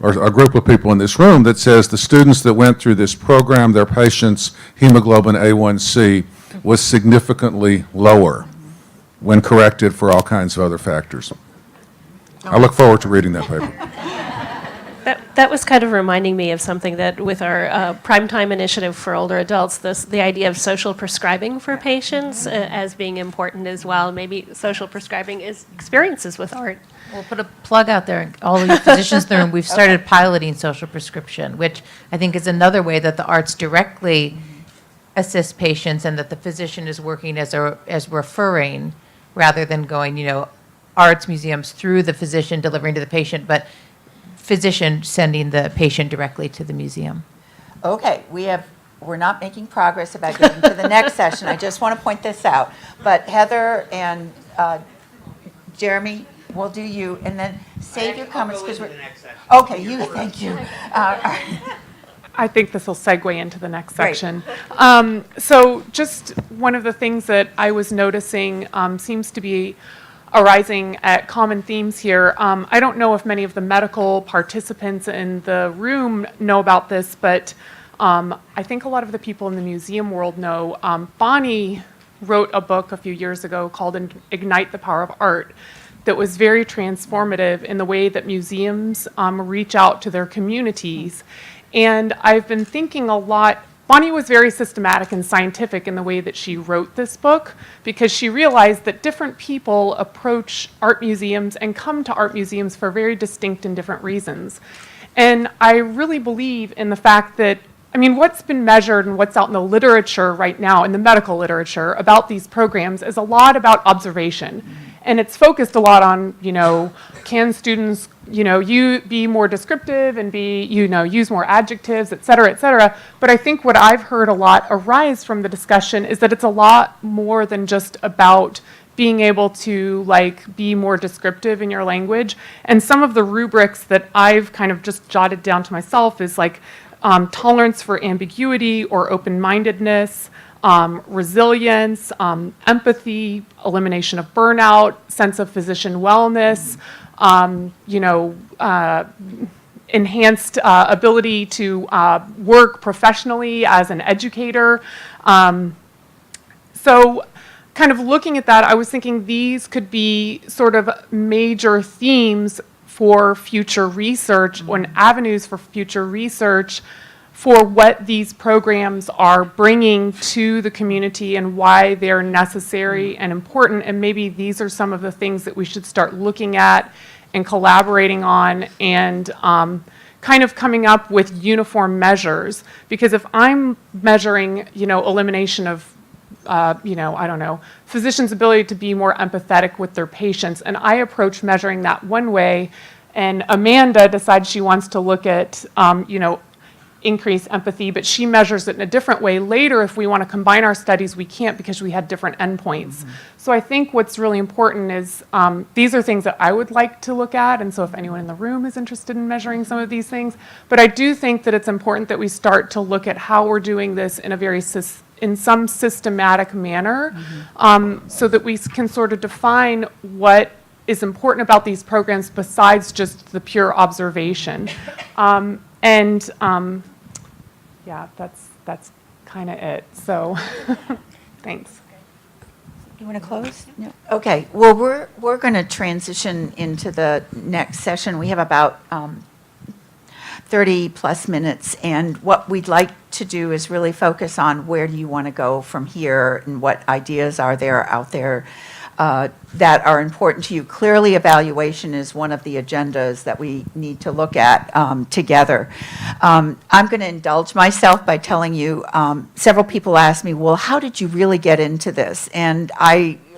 or a group of people in this room, that says the students that went through this program, their patients' hemoglobin A1C was significantly lower when corrected for all kinds of other factors. I look forward to reading that paper. That was kind of reminding me of something that with our primetime initiative for older adults, the idea of social prescribing for patients as being important as well. Maybe social prescribing is experiences with art. We'll put a plug out there, all of you physicians in the room. We've started piloting social prescription, which I think is another way that the arts directly assist patients and that the physician is working as referring rather than going, arts museums through the physician delivering to the patient, but physician sending the patient directly to the museum. Okay, we're not making progress about getting to the next session. I just want to point this out. But Heather and Jeremy, we'll do you, and then save your comments because we're. Okay, thank you. I think this will segue into the next Great. section. So just one of the things that I was noticing seems to be arising at common themes here. I don't know if many of the medical participants in the room know about this, but I think a lot of the people in the museum world know. Bonnie wrote a book a few years ago called Ignite the Power of Art that was very transformative in the way that museums reach out to their communities. And I've been thinking a lot. Bonnie was very systematic and scientific in the way that she wrote this book because she realized that different people approach art museums and come to art museums for very distinct and different reasons. And I really believe in the fact that, what's been measured and what's out in the literature right now, in the medical literature about these programs is a lot about observation. And it's focused a lot on, can students, you be more descriptive and use more adjectives, et cetera, But I think what I've heard a lot arise from the discussion is that it's a lot more than just about being able to be more descriptive in your language. And some of the rubrics that I've kind of just jotted down to myself is tolerance for ambiguity or open-mindedness, resilience, empathy, elimination of burnout, sense of physician wellness, enhanced ability to work professionally as an educator. So kind of looking at that, I was thinking these could be sort of major themes for future research and avenues for future research for what these programs are bringing to the community and why they're necessary and important. And maybe these are some of the things that we should start looking at and collaborating on and kind of coming up with uniform measures. Because if I'm measuring, elimination of, physicians' ability to be more empathetic with their patients, and I approach measuring that one way, and Amanda decides she wants to look at, increase empathy, but she measures it in a different way. Later, if we want to combine our studies, we can't because we had different endpoints. So I think what's really important is these are things that I would like to look at, and so if anyone in the room is interested in measuring some of these things, but I do think that it's important that we start to look at how we're doing this in a very in some systematic manner, so that we can sort of define what is important about these programs besides just the pure observation. Yeah, that's kind of it. So, thanks. You want to close? No. Okay. Well, we're going to transition into the next session. We have about 30 plus minutes, and what we'd like to do is really focus on where do you want to go from here and what ideas are there out there that are important to you. Clearly, evaluation is one of the agendas that we need to look at together. I'm going to indulge myself by telling you, several people asked me, well, how did you really get into this? And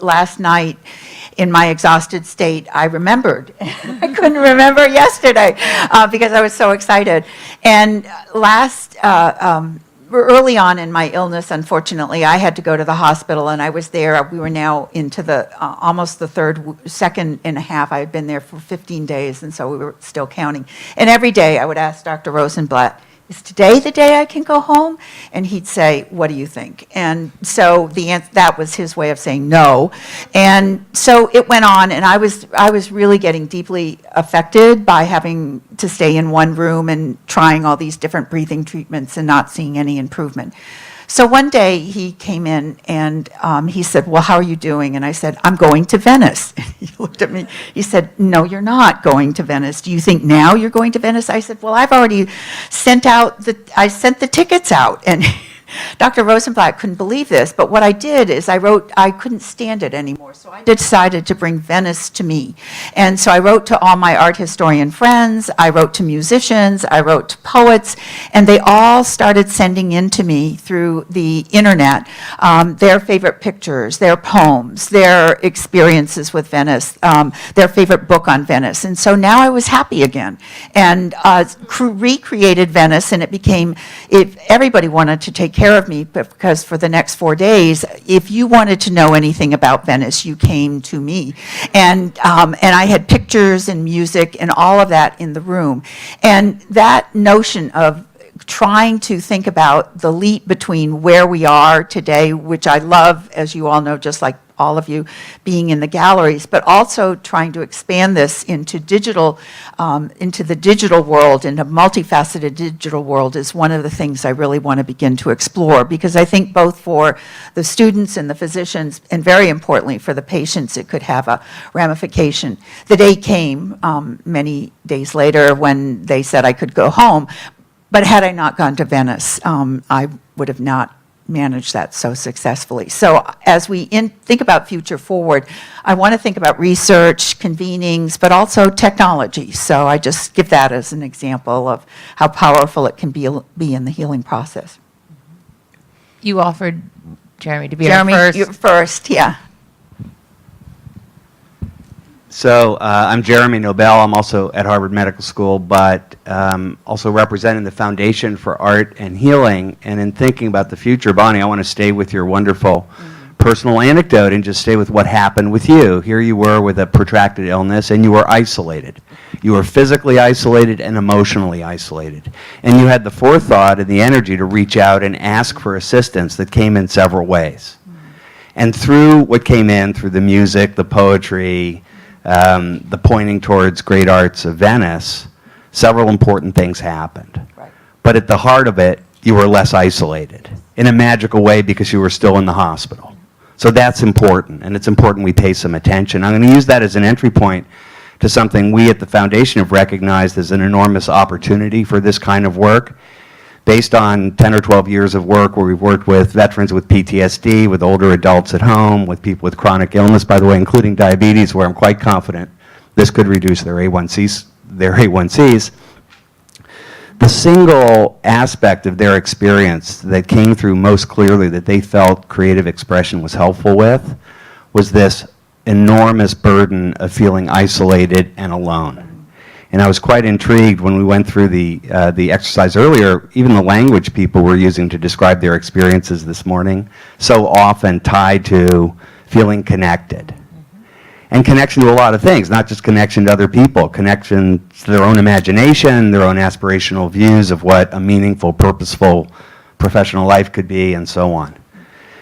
last night, in my exhausted state, I remembered. I couldn't remember yesterday because I was so excited. And early on in my illness, unfortunately, I had to go to the hospital, and I was there. We were now into the almost the second and a half. I had been there for 15 days, and so we were still counting. And every day I would ask Dr. Rosenblatt, is today the day I can go home? And he'd say, what do you think? And so that was his way of saying no. And so it went on, and I was really getting deeply affected by having to stay in one room and trying all these different breathing treatments and not seeing any improvement. So one day he came in and he said, well, how are you doing? And I said, I'm going to Venice. He looked at me. He said, no, you're not going to Venice. Do you think now you're going to Venice? I said, well, I've already sent the tickets out. And Dr. Rosenblatt couldn't believe this, but what I did is I couldn't stand it anymore, so I decided to bring Venice to me. And so I wrote to all my art historian friends, I wrote to musicians, I wrote to poets, and they all started sending in to me through the internet their favorite pictures, their poems, their experiences with Venice, their favorite book on Venice. And so now I was happy again, and recreated Venice, and it became, if everybody wanted to take care of me, because for the next 4 days, if you wanted to know anything about Venice, you came to me. And I had pictures and music and all of that in the room. And that notion of trying to think about the leap between where we are today, which I love, as you all know, just like all of you, being in the galleries, but also trying to expand this into digital, into the digital world, into multifaceted digital world is one of the things I really want to begin to explore, because I think both for the students and the physicians, and very importantly for the patients, it could have a ramification. The day came many days later when they said I could go home, but had I not gone to Venice, I would have not manage that so successfully. So as we think about Future Forward, I want to think about research, convenings, but also technology. So I just give that as an example of how powerful it can be in the healing process. You offered Jeremy to be our first. Jeremy, you're first, yeah. So I'm Jeremy Nobel. I'm also at Harvard Medical School, but also representing the Foundation for Art and Healing. And in thinking about the future, Bonnie, I want to stay with your wonderful personal anecdote and just stay with what happened with you. Here you were with a protracted illness, and you were isolated. You were physically isolated and emotionally isolated. And you had the forethought and the energy to reach out and ask for assistance that came in several ways. And through what came in, through the music, the poetry, the pointing towards great arts of Venice, several important things happened. Right. But at the heart of it, you were less isolated in a magical way because you were still in the hospital. So that's important, and it's important we pay some attention. I'm going to use that as an entry point to something we at the Foundation have recognized as an enormous opportunity for this kind of work. Based on 10 or 12 years of work where we've worked with veterans with PTSD, with older adults at home, with people with chronic illness, by the way, including diabetes, where I'm quite confident this could reduce their A1Cs. The single aspect of their experience that came through most clearly that they felt creative expression was helpful with was this enormous burden of feeling isolated and alone. And I was quite intrigued when we went through the exercise earlier, even the language people were using to describe their experiences this morning, so often tied to feeling connected. And connection to a lot of things, not just connection to other people, connection to their own imagination, their own aspirational views of what a meaningful, purposeful professional life could be, and so on.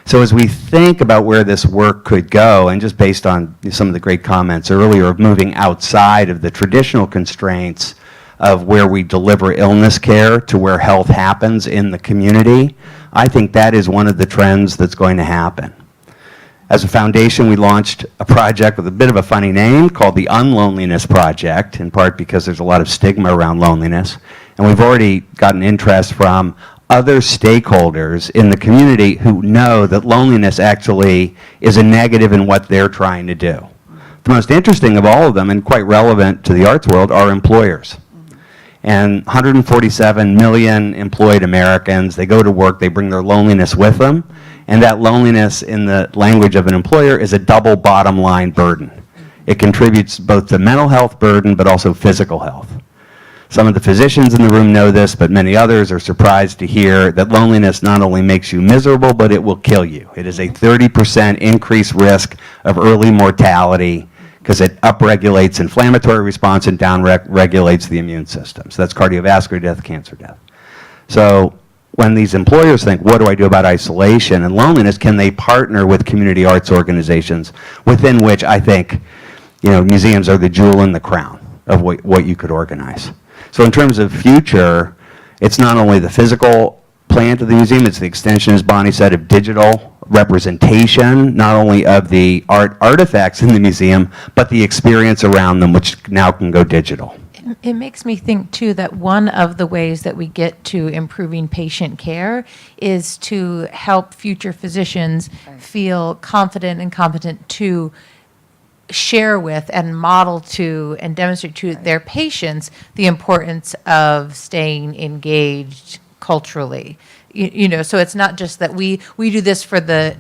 So as we think about where this work could go, and just based on some of the great comments earlier of moving outside of the traditional constraints of where we deliver illness care to where health happens in the community, I think that is one of the trends that's going to happen. As a foundation, we launched a project with a bit of a funny name called the Unloneliness Project, in part because there's a lot of stigma around loneliness. And we've already gotten interest from other stakeholders in the community who know that loneliness actually is a negative in what they're trying to do. The most interesting of all of them, and quite relevant to the arts world, are employers. And 147 million employed Americans, they go to work, they bring their loneliness with them, and that loneliness, in the language of an employer, is a double bottom line burden. It contributes both to mental health burden, but also physical health. Some of the physicians in the room know this, but many others are surprised to hear that loneliness not only makes you miserable, but it will kill you. It is a 30% increased risk of early mortality because it upregulates inflammatory response and downregulates the immune system. So that's cardiovascular death, cancer death. So when these employers think, what do I do about isolation and loneliness, can they partner with community arts organizations within which I think, museums are the jewel in the crown of what you could organize. So in terms of future, it's not only the physical plant of the museum, it's the extension, as Bonnie said, of digital representation, not only of the artifacts in the museum, but the experience around them, which now can go digital. It makes me think, too, that one of the ways that we get to improving patient care is to help future physicians feel confident and competent to share with and model to and demonstrate to their patients the importance of staying engaged culturally. So it's not just that we do this for the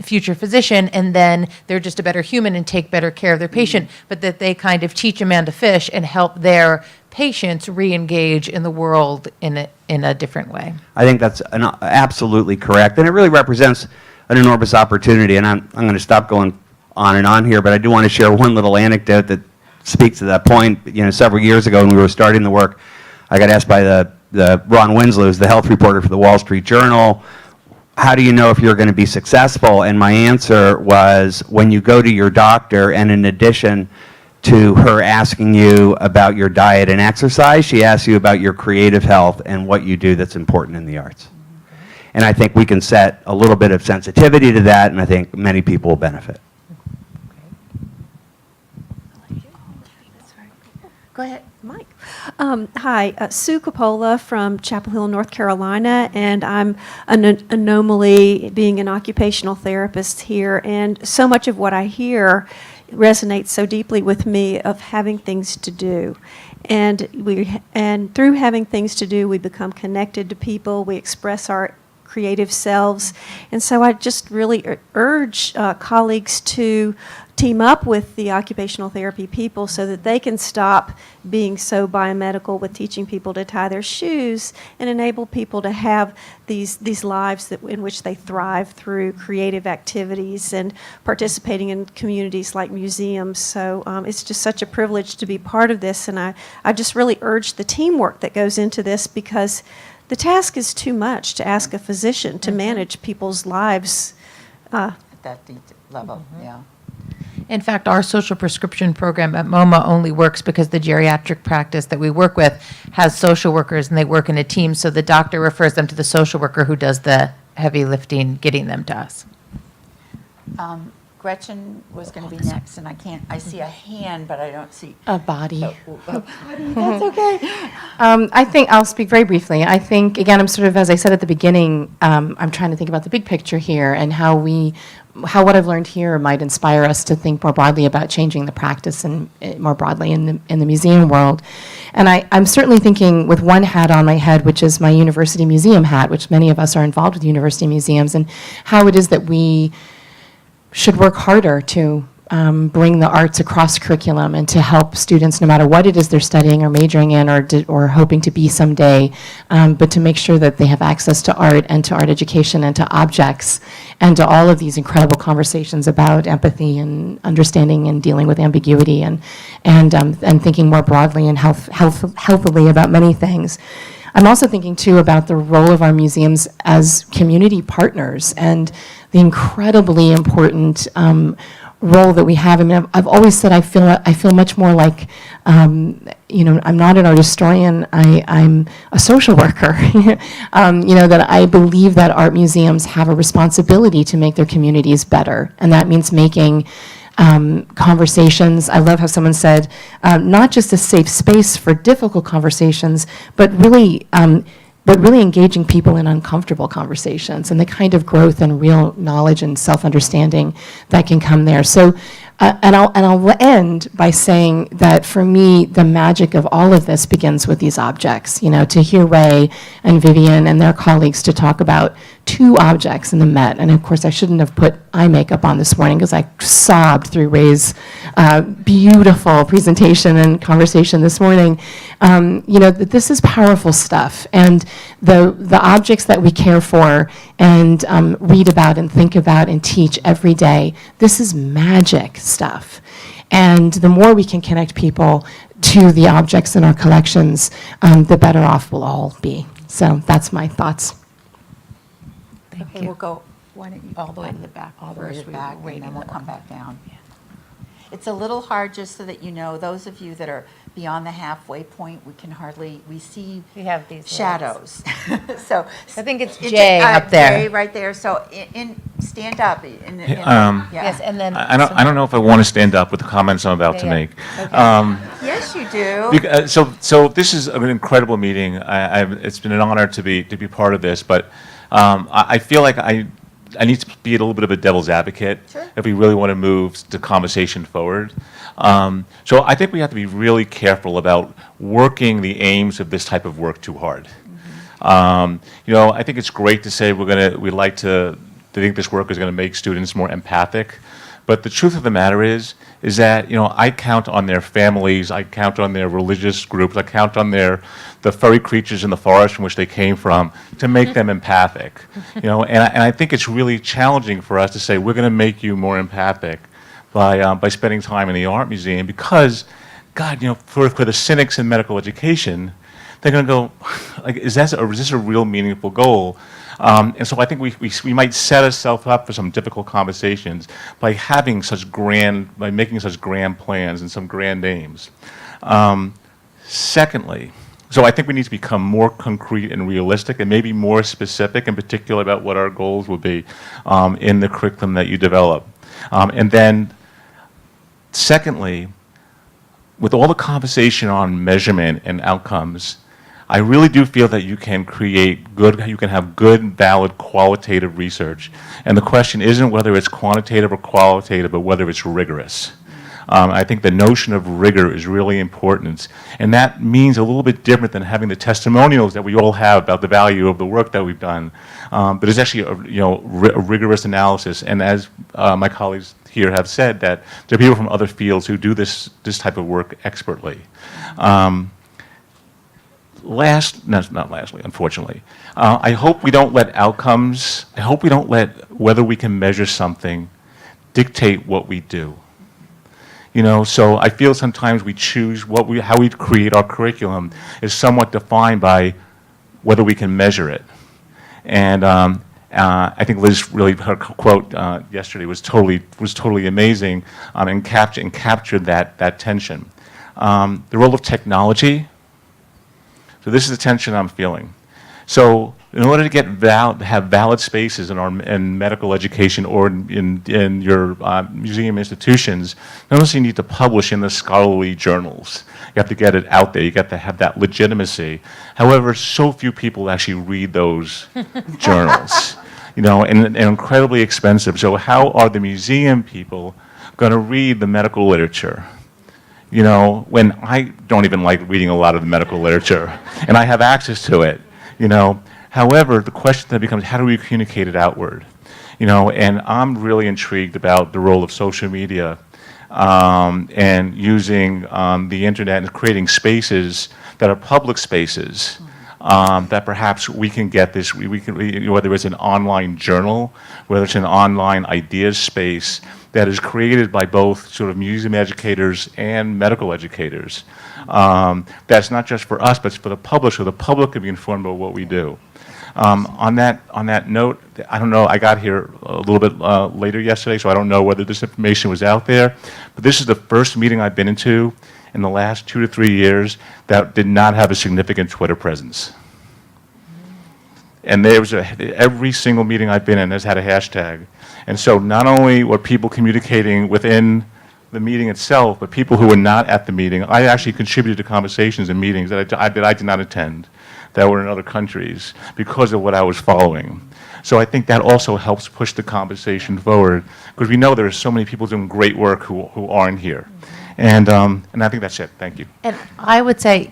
future physician and then they're just a better human and take better care of their patient, but that they kind of teach a man to fish and help their patients re-engage in the world in a different way. I think that's absolutely correct, and it really represents an enormous opportunity, and I'm going to stop going on and on here, but I do want to share one little anecdote that speaks to that point. Several years ago when we were starting the work, I got asked by the Ron Winslow, who's the health reporter for the Wall Street Journal, how do you know if you're going to be successful? And my answer was, when you go to your doctor, and in addition to her asking you about your diet and exercise, she asks you about your creative health and what you do that's important in the arts. And I think we can set a little bit of sensitivity to that, and I think many people will benefit. Go ahead, Mike. Hi, Sue Coppola from Chapel Hill, North Carolina, and I'm an anomaly being an occupational therapist here, and so much of what I hear resonates so deeply with me of having things to do. And through having things to do, we become connected to people, we express our creative selves, and so I just really urge colleagues to team up with the occupational therapy people so that they can stop being so biomedical with teaching people to tie their shoes and enable people to have these lives in which they thrive through creative activities and participating in communities like museums. So it's just such a privilege to be part of this, and I just really urge the teamwork that goes into this, because the task is too much to ask a physician to manage people's lives. At that level, yeah. In fact, our social prescription program at MoMA only works because the geriatric practice that we work with has social workers, and they work in a team, so the doctor refers them to the social worker who does the heavy lifting, getting them to us. Gretchen was going to be next, and I see a hand, but I don't see a body. That's okay. I think I'll speak very briefly. I think, again, I'm sort of, as I said at the beginning, I'm trying to think about the big picture here and how what I've learned here might inspire us to think more broadly about changing the practice and more broadly in the museum world. And I'm certainly thinking with one hat on my head, which is my university museum hat, which many of us are involved with university museums, and how it is that we should work harder to bring the arts across curriculum and to help students, no matter what it is they're studying or majoring in or hoping to be someday, but to make sure that they have access to art and to art education and to objects and to all of these incredible conversations about empathy and understanding and dealing with ambiguity and thinking more broadly and healthily about many things. I'm also thinking, too, about the role of our museums as community partners and the incredibly important role that we have. I mean, I've always said I feel much more like, you know, I'm not an art historian, I'm a social worker. You know, that I believe that art museums have a responsibility to make their communities better, and that means making conversations. I love how someone said, not just a safe space for difficult conversations, but really engaging people in uncomfortable conversations and the kind of growth and real knowledge and self-understanding that can come there. So, and I'll end by saying that for me, the magic of all of this begins with these objects. You know, to hear Ray and Vivian and their colleagues to talk about 2 objects in the Met, and of course I shouldn't have put eye makeup on this morning because I sobbed through Ray's beautiful presentation and conversation this morning. You know, that this is powerful stuff, and the objects that we care for and read about and think about and teach every day, this is magic stuff. And the more we can connect people to the objects in our collections, the better off we'll all be. So that's my thoughts. Okay, we'll go, why don't you All the way to the back, all the first way back, way and then to we'll the come back down. It's a little hard, just so that you know, those of you that are beyond the halfway point, we see We have these shadows. So. I think it's Jay up there. Jay right there, so stand up. Yes, and then I don't know if I want to stand up with the comments I'm about to make. Yes, you do. So this is an incredible meeting. It's been an honor to be part of this, but I feel like I need to be a little bit of a devil's advocate if we really want to move the conversation forward. So I think we have to be really careful about working the aims of this type of work too hard. You know, I think it's great to say we'd like to think this work is going to make students more empathic. But the truth of the matter is that, you know, I count on their families, I count on their religious groups, I count on the furry creatures in the forest from which they came from to make them empathic. You know, and I think it's really challenging for us to say we're going to make you more empathic by spending time in the art museum because, God, you know, for the cynics in medical education, they're going to go, like, is this a real meaningful goal? And so I think we might set ourselves up for some difficult conversations by making such grand plans and some grand aims. Secondly, so I think we need to become more concrete and realistic and maybe more specific in particular about what our goals will be in the curriculum that you develop. And then secondly, with all the conversation on measurement and outcomes, I really do feel that you can have good, valid, qualitative research. And the question isn't whether it's quantitative or qualitative, but whether it's rigorous. I think the notion of rigor is really important. And that means a little bit different than having the testimonials that we all have about the value of the work that we've done. But it's actually a rigorous analysis. And as my colleagues here have said, that there are people from other fields who do this type of work expertly. Not lastly, unfortunately, I hope we don't let outcomes, I hope we don't let whether we can measure something dictate what we do. You know, so I feel sometimes we choose how we create our curriculum is somewhat defined by whether we can measure it. And I think Liz really, her quote yesterday was totally amazing and captured that tension. The role of technology. So this is the tension I'm feeling. So in order to have valid spaces in medical education or in your museum institutions, not only do you need to publish in the scholarly journals, you have to get it out there, you got to have that legitimacy. However, so few people actually read those journals, you know, and incredibly expensive. So how are the museum people going to read the medical literature? You know, when I don't even like reading a lot of the medical literature, and I have access to it, you know. However, the question then becomes, how do we communicate it outward? You know, and I'm really intrigued about the role of social media and using the internet and creating spaces that are public spaces. That perhaps we can get this, whether it's an online journal, whether it's an online ideas space that is created by both sort of museum educators and medical educators. That's not just for us, but it's for the public, so the public can be informed about what we do. On that note, I don't know, I got here a little bit later yesterday, so I don't know whether this information was out there, but this is the first meeting I've been into in the last 2 to 3 years that did not have a significant Twitter presence. And there was every single meeting I've been in has had a hashtag. And so not only were people communicating within the meeting itself, but people who were not at the meeting. I actually contributed to conversations in meetings that I did not attend, that were in other countries, because of what I was following. So I think that also helps push the conversation forward, because we know there are so many people doing great work who aren't here. And I think that's it. Thank you. And I would say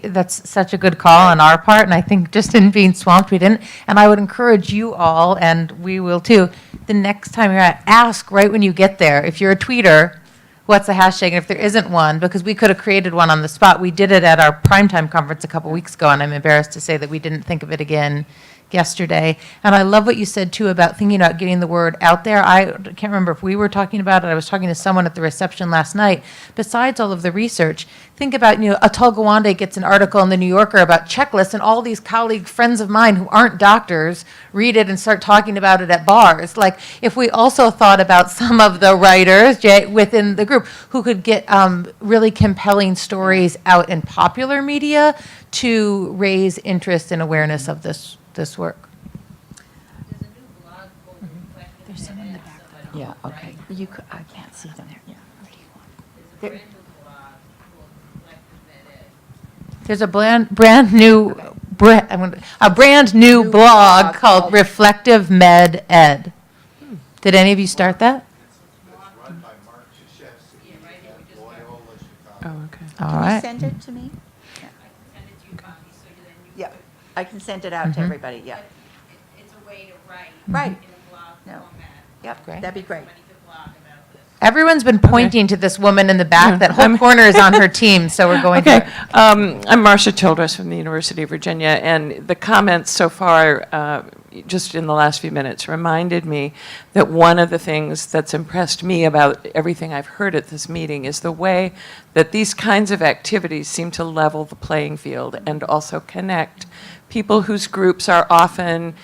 that's such a good call on our part, and I think just in being swamped, we didn't. And I would encourage you all, and we will too, the next time you're at, ask right when you get there. If you're a tweeter, what's the hashtag? And if there isn't one, because we could have created one on the spot. We did it at our primetime conference a couple weeks ago, and I'm embarrassed to say that we didn't think of it again yesterday. And I love what you said too about thinking about getting the word out there. I can't remember if we were talking about it. I was talking to someone at the reception last night. Besides all of the research, think about, Atul Gawande gets an article in the New Yorker about checklists, and all these colleague friends of mine who aren't doctors read it and start talking about it at bars. Like, if we also thought about some of the writers within the group who could get really compelling stories out in popular media to raise interest and awareness of this work. There's some in the back. Yeah, okay. I can't see them. Yeah. There's a brand new blog called Reflective Med Ed. Did any of you start that? Oh, okay. All Can right. you send it to me? Yeah, I can send it out to everybody, yeah. It's a way to write. Right. In a blog No. format. Yep, Great. that'd be great. Everyone's been pointing to this woman in the back. That whole corner is on her team, so we're going Okay, to. I'm Marcia Childress from the University of Virginia, and the comments so far, just in the last few minutes, reminded me that one of the things that's impressed me about everything I've heard at this meeting is the way that these kinds of activities seem to level the playing field and also connect people whose groups are often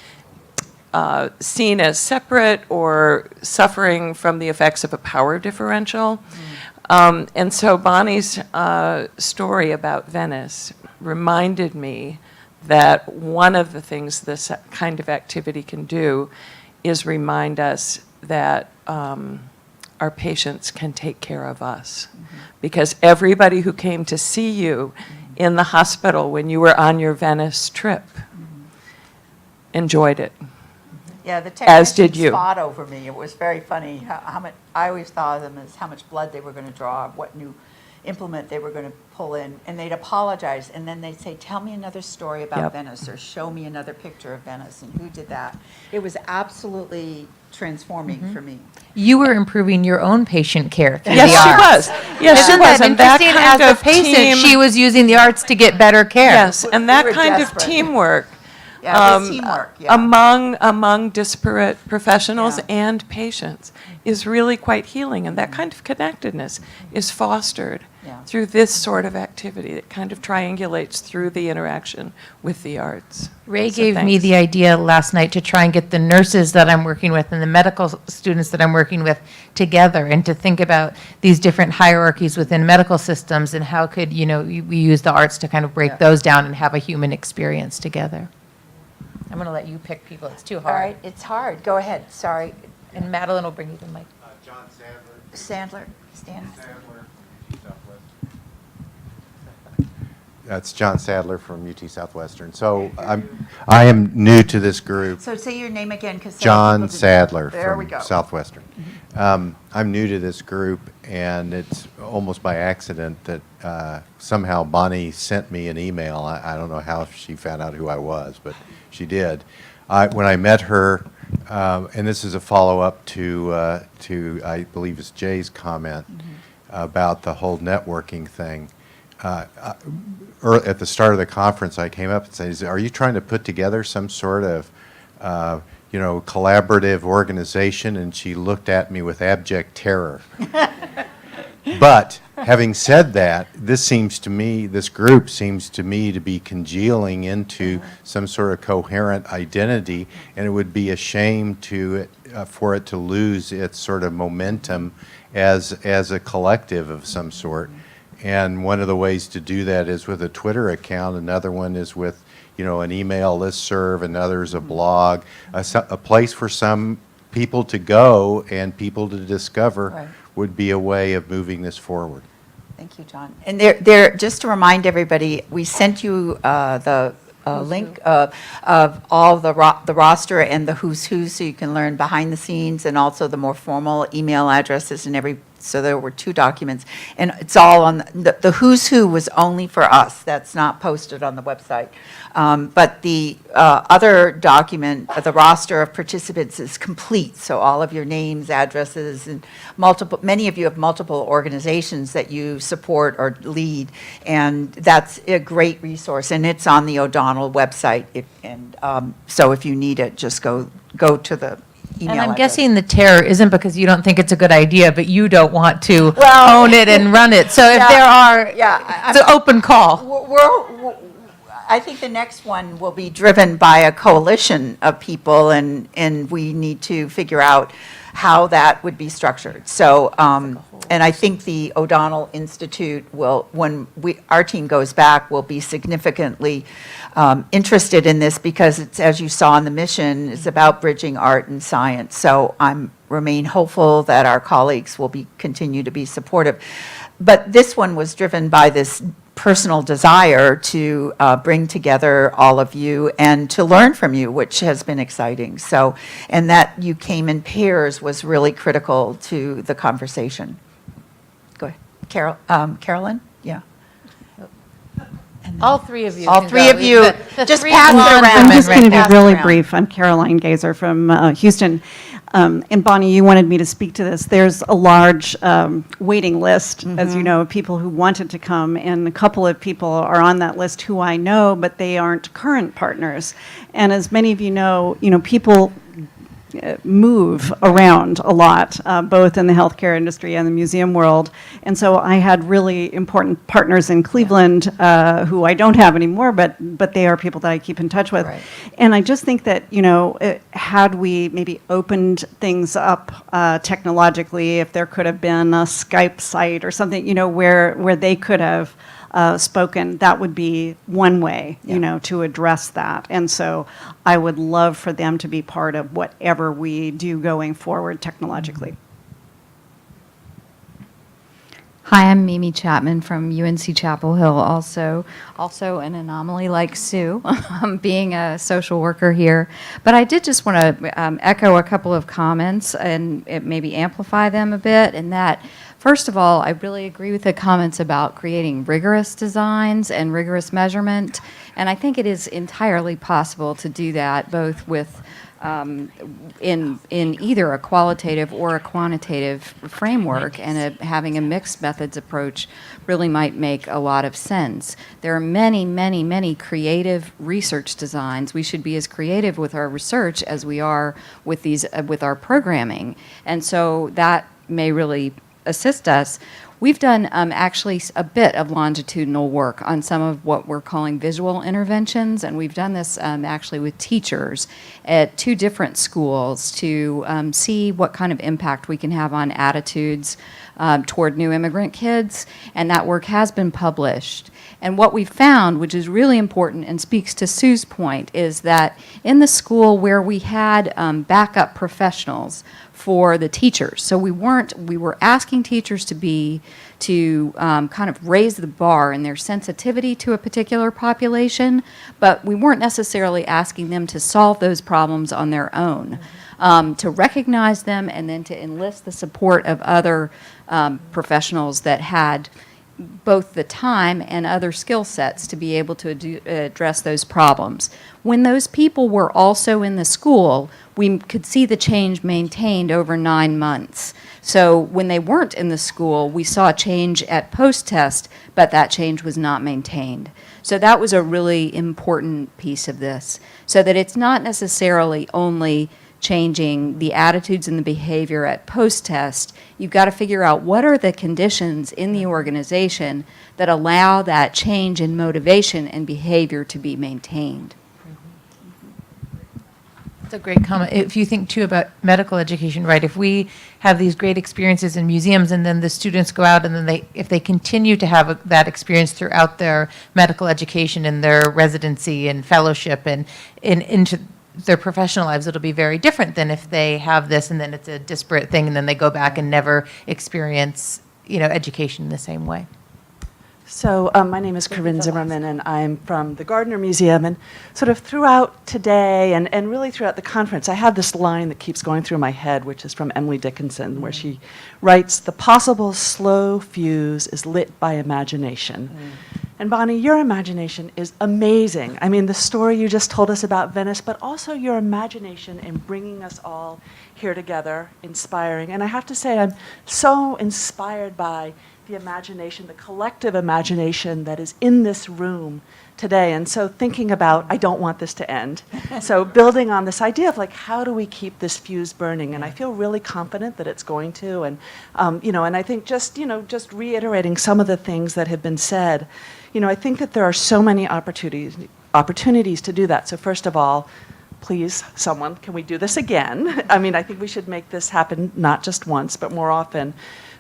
seen as separate or suffering from the effects of a power differential. And so Bonnie's story about Venice reminded me that one of the things this kind of activity can do is remind us that our patients can take care of us. Because everybody who came to see you in the hospital when you were on your Venice trip enjoyed it. Yeah, the As did technicians you. fought over me. It was very funny how much, I always thought of them as how much blood they were going to draw, what new implement they were going to pull in, and they'd apologize, and then they'd say, tell me another story about Yep. Venice, or show me another picture of Venice, and who did that. It was absolutely transforming for me. You were improving your own patient care through Yes, the she arts. was. Yes, she Isn't was. that And that interesting? kind As of a patient, team- she was using the arts to get better care. Yes, and that We were kind desperate. of teamwork. Yeah, it was teamwork, yeah. Among disparate professionals Yeah. and patients is really quite healing, and that kind of connectedness is fostered Yeah. through this sort of activity that kind of triangulates through the interaction with the arts. Ray So gave me thanks. the idea last night to try and get the nurses that I'm working with and the medical students that I'm working with together, and to think about these different hierarchies within medical systems, and how could, we use the arts to kind of break those down and have a human experience together. I'm going to let you pick people. It's too All hard. right, it's hard. Go ahead, sorry. And Madeline will bring you the mic. John Sandler. Stan. That's John Sadler from UT Southwestern. So I am new to this group. So say your name again, because John Sadler There we from go. Southwestern. I'm new to this group, and it's almost by accident that somehow Bonnie sent me an email. I don't know how she found out who I was, but she did. When I met her, and this is a follow-up to I believe it's Jay's comment about the whole networking thing. At the start of the conference, I came up and said, "Are you trying to put together some sort of, collaborative organization?" And she looked at me with abject terror. But having said that, this group seems to me to be congealing into some sort of coherent identity, and it would be a shame for it to lose its sort of momentum as a collective of some sort. And one of the ways to do that is with a Twitter account. Another one is with, an email listserv. Another is a blog, a place for some people to go and people to discover. Right. Would be a way of moving this forward. Thank you, John. And there, just to remind everybody, we sent you the link of all the roster and the who's who, so you can learn behind the scenes and also the more formal email addresses and so there were 2 documents. And it's all on, the who's who was only for us. That's not posted on the website. But the other document, the roster of participants is complete. So all of your names, addresses, and many of you have multiple organizations that you support or lead. And that's a great resource. And it's on the O'Donnell website. So if you need it, just go to the email And I'm address. guessing the terror isn't because you don't think it's a good idea, but you don't want to Well, own it and run it. So if yeah, there are, yeah, it's an open call. I think the next one will be driven by a coalition of people, and we need to figure out how that would be structured. So, and I think the O'Donnell Institute will, when our team goes back, will be significantly interested in this because it's, as you saw in the mission, it's about bridging art and science. So remain hopeful that our colleagues will continue to be supportive. But this one was driven by this personal desire to bring together all of you and to learn from you, which has been exciting. So, and that you came in pairs was really critical to the conversation. Go ahead. Carolyn? Yeah. All 3 of you. All can 3 go. of you, just pass blonde it around. women I'm just going to Pass be it really around. brief. I'm Caroline Gazer from Houston. And Bonnie, you wanted me to speak to this. There's a large waiting list, as you know, of people who wanted to come, and a couple of people are on that list who I know, but they aren't current partners. And as many of you know, people move around a lot, both in the healthcare industry and the museum world. And so I had really important partners in Cleveland who I don't have anymore, but they are people that I keep in touch with. Right. And I just think that, had we maybe opened things up technologically, if there could have been a Skype site or something, where they could have spoken, that would be one way, to address that. And so I would love for them to be part of whatever we do going forward technologically. Hi, I'm Mimi Chapman from UNC Chapel Hill, also an anomaly like Sue, being a social worker here. But I did just want to echo a couple of comments and maybe amplify them a bit, in that, first of all, I really agree with the comments about creating rigorous designs and rigorous measurement, and I think it is entirely possible to do that both with in either a qualitative or a quantitative framework, and having a mixed methods approach really might make a lot of sense. There are many, many, many creative research designs. We should be as creative with our research as we are with with our programming, and so that may really assist us. We've done actually a bit of longitudinal work on some of what we're calling visual interventions, and we've done this actually with teachers at 2 different schools to see what kind of impact we can have on attitudes toward new immigrant kids, and that work has been published. And what we found, which is really important and speaks to Sue's point, is that in the school where we had backup professionals for the teachers, so we were asking teachers to kind of raise the bar in their sensitivity to a particular population, but we weren't necessarily asking them to solve those problems on their own. To recognize them and then to enlist the support of other professionals that had both the time and other skill sets to be able to address those problems. When those people were also in the school, we could see the change maintained over 9 months. So when they weren't in the school, we saw a change at post-test, but that change was not maintained. So that was a really important piece of this, so that it's not necessarily only changing the attitudes and the behavior at post-test. You've got to figure out what are the conditions in the organization that allow that change in motivation and behavior to be maintained. That's a great comment. If you think too about medical education, right? If we have these great experiences in museums and then the students go out and then if they continue to have that experience throughout their medical education and their residency and fellowship and into their professional lives, it'll be very different than if they have this and then it's a disparate thing and then they go back and never experience, education in the same way. So my name is Corinne Zimmerman, and I'm from the Gardner Museum. And sort of throughout today and really throughout the conference, I have this line that keeps going through my head, which is from Emily Dickinson, where she writes, "The possible slow fuse is lit by imagination." And Bonnie, your imagination is amazing. I mean, the story you just told us about Venice, but also your imagination in bringing us all here together, inspiring. And I have to say, I'm so inspired by the imagination, the collective imagination that is in this room today. And so thinking about, I don't want this to end. So building on this idea of like, how do we keep this fuse burning? And I feel really confident that it's going to. And, and I think just reiterating some of the things that have been said, I think that there are so many opportunities to do that. So first of all, please, someone, can we do this again? I mean, I think we should make this happen not just once, but more often.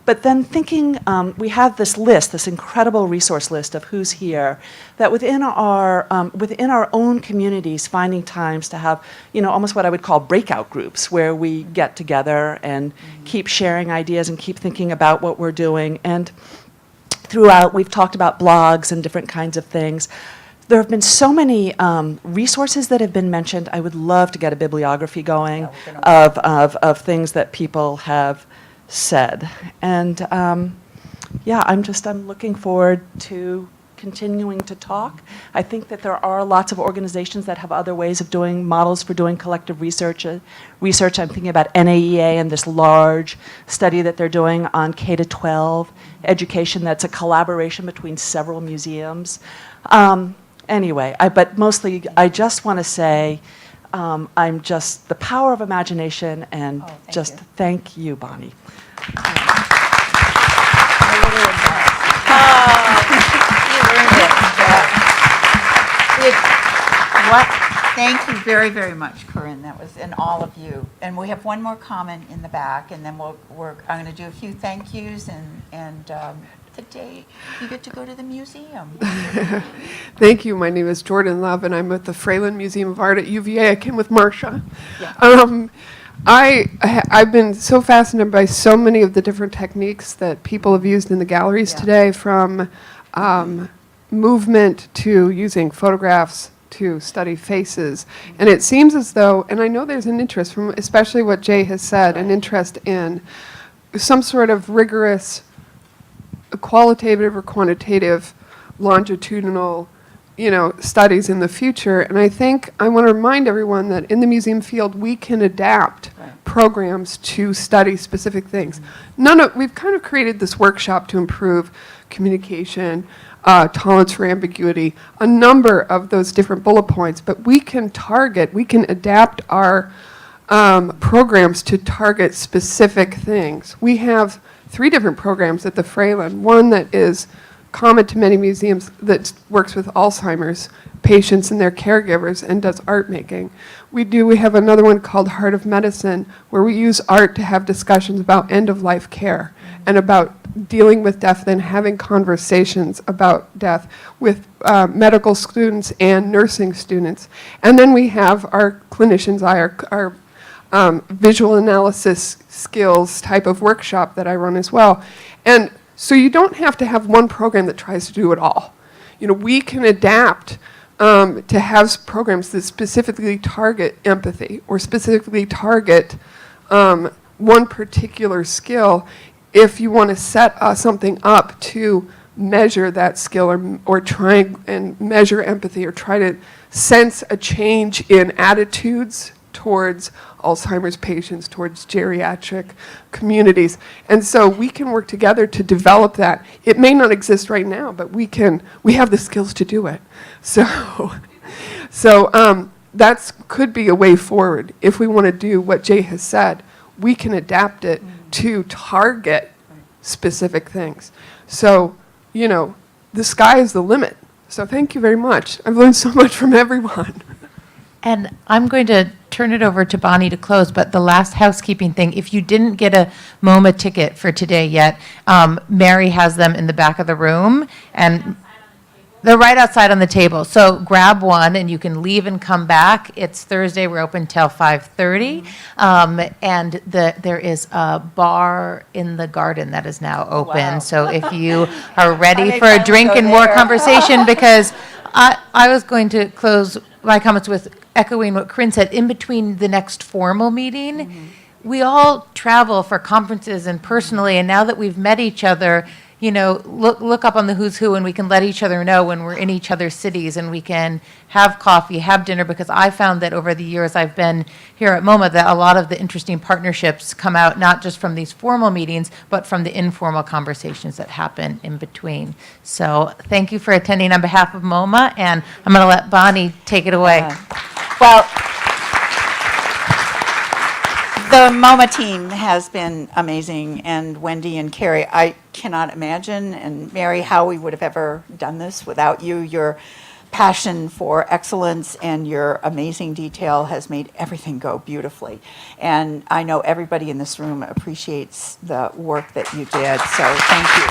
But then thinking, we have this list, this incredible resource list of who's here, that within our own communities, finding times to have, almost what I would call breakout groups, where we get together and keep sharing ideas and keep thinking about what we're doing. And throughout, we've talked about blogs and different kinds of things. There have been so many resources that have been mentioned. I would love to get a bibliography going of things that people have said. And I'm looking forward to continuing to talk. I think that there are lots of organizations that have other ways of doing models for doing collective research. I'm thinking about NAEA and this large study that they're doing on K-12 education that's a collaboration between several museums. But mostly I just want to say I'm just the power of imagination and thank you, Bonnie. Thank you very, very much, Corinne. That was, and all of you. And we have one more comment in the back, and then I'm going to do a few thank yous, and the day you get to go to the museum. Thank you. My name is Jordan Love, and I'm at the Fralin Museum of Art at UVA. I came with Marcia. Yeah. I've been so fascinated by so many of the different techniques that people have used in the galleries today, from movement to using photographs to study faces. And it seems as though, and I know there's an interest from, especially what Jay has said, an interest in some sort of rigorous qualitative or quantitative longitudinal studies in the future. And I think I want to remind everyone that in the museum field, we can adapt programs to study specific things. We've kind of created this workshop to improve communication, tolerance for ambiguity, a number of those different bullet points, but we can adapt our programs to target specific things. We have 3 different programs at the Fralin. One that is common to many museums that works with Alzheimer's patients and their caregivers and does art making. We have another one called Heart of Medicine, where we use art to have discussions about end-of-life care and about dealing with death and having conversations about death with medical students and nursing students. And then we have our clinicians' eye, our visual analysis skills type of workshop that I run as well. And so you don't have to have one program that tries to do it all. We can adapt to have programs that specifically target empathy or specifically target one particular skill if you want to set something up to measure that skill or try and measure empathy or try to sense a change in attitudes towards Alzheimer's patients, towards geriatric communities. And so we can work together to develop that. It may not exist right now, but we have the skills to do it. So that could be a way forward. If we want to do what Jay has said, we can adapt it to target specific things. So, the sky is the limit. So thank you very much. I've learned so much from everyone. And I'm going to turn it over to Bonnie to close, but the last housekeeping thing, if you didn't get a MoMA ticket for today yet, Mary has them in the back of the room, and they're right outside on the table. So grab one, and you can leave and come back. It's Thursday. We're open till 5:30, and there is a bar in the garden that is now open. Wow. So if you are I ready may for a finally drink go and more there. conversation, because I was going to close my comments with echoing what Corinne said. In between the next formal meeting, we all travel for conferences and personally, and now that we've met each other, look up on the who's who, and we can let each other know when we're in each other's cities, and we can have coffee, have dinner, because I found that over the years I've been here at MoMA that a lot of the interesting partnerships come out not just from these formal meetings, but from the informal conversations that happen in between. So thank you for attending on behalf of MoMA, and I'm going to let Bonnie take it away. Well, the MoMA team has been amazing, and Wendy and Carrie, I cannot imagine, and Mary, how we would have ever done this without you. Your passion for excellence and your amazing detail has made everything go beautifully. And I know everybody in this room appreciates the work that you did, so thank you.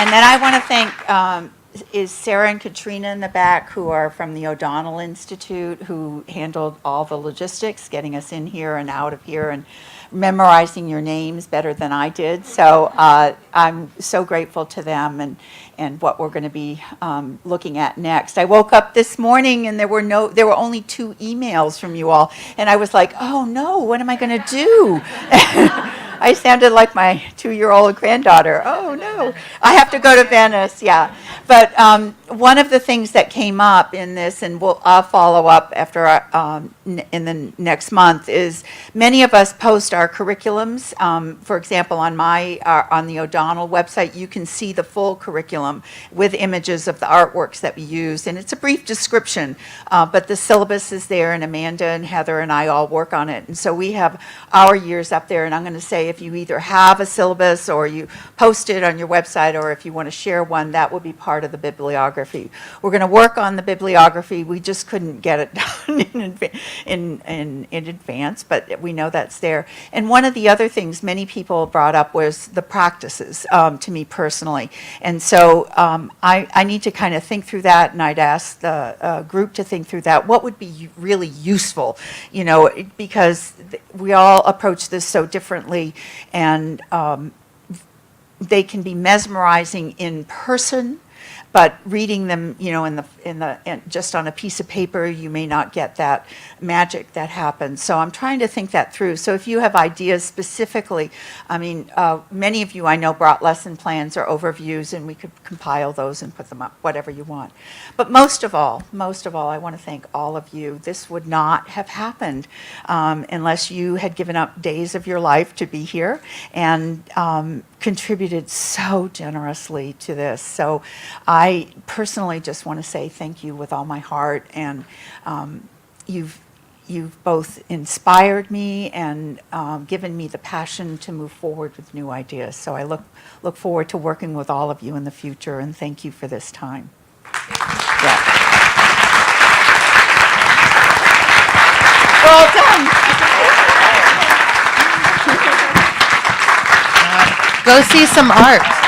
And then I want to thank is Sara and Katrina in the back, who are from the O'Donnell Institute, who handled all the logistics, getting us in here and out of here, and memorizing your names better than I did. So I'm so grateful to them and what we're going to be looking at next. I woke up this morning and there were only 2 emails from you all, and I was like, oh no, what am I going to do? I sounded like my 2-year-old granddaughter. Oh no, I have to go to Venice. Yeah, but one of the things that came up in this, and I'll follow up after in the next month, is many of us post our curriculums. For example, on the O'Donnell website, you can see the full curriculum with images of the artworks that we use, and it's a brief description, but the syllabus is there, and Amanda and Heather and I all work on it, and so we have our years up there. And I'm going to say, if you either have a syllabus or you post it on your website, or if you want to share one, that will be part of the bibliography. We're going to work on the bibliography. We just couldn't get it done in advance, but we know that's there. And one of the other things many people brought up was the practices, to me personally. And so I need to kind of think through that, and I'd ask the group to think through that. What would be really useful, because we all approach this so differently, and they can be mesmerizing in person, but reading them, just on a piece of paper, you may not get that magic that happens. So I'm trying to think that through. So if you have ideas specifically, many of you I know brought lesson plans or overviews, and we could compile those and put them up, whatever you want. But most of all, I want to thank all of you. This would not have happened unless you had given up days of your life to be here and contributed so generously to this. So I personally just want to say thank you with all my heart, and you've both inspired me and given me the passion to move forward with new ideas. So I look forward to working with all of you in the future, and thank you for this time. Yeah. We're all done. Go see some art.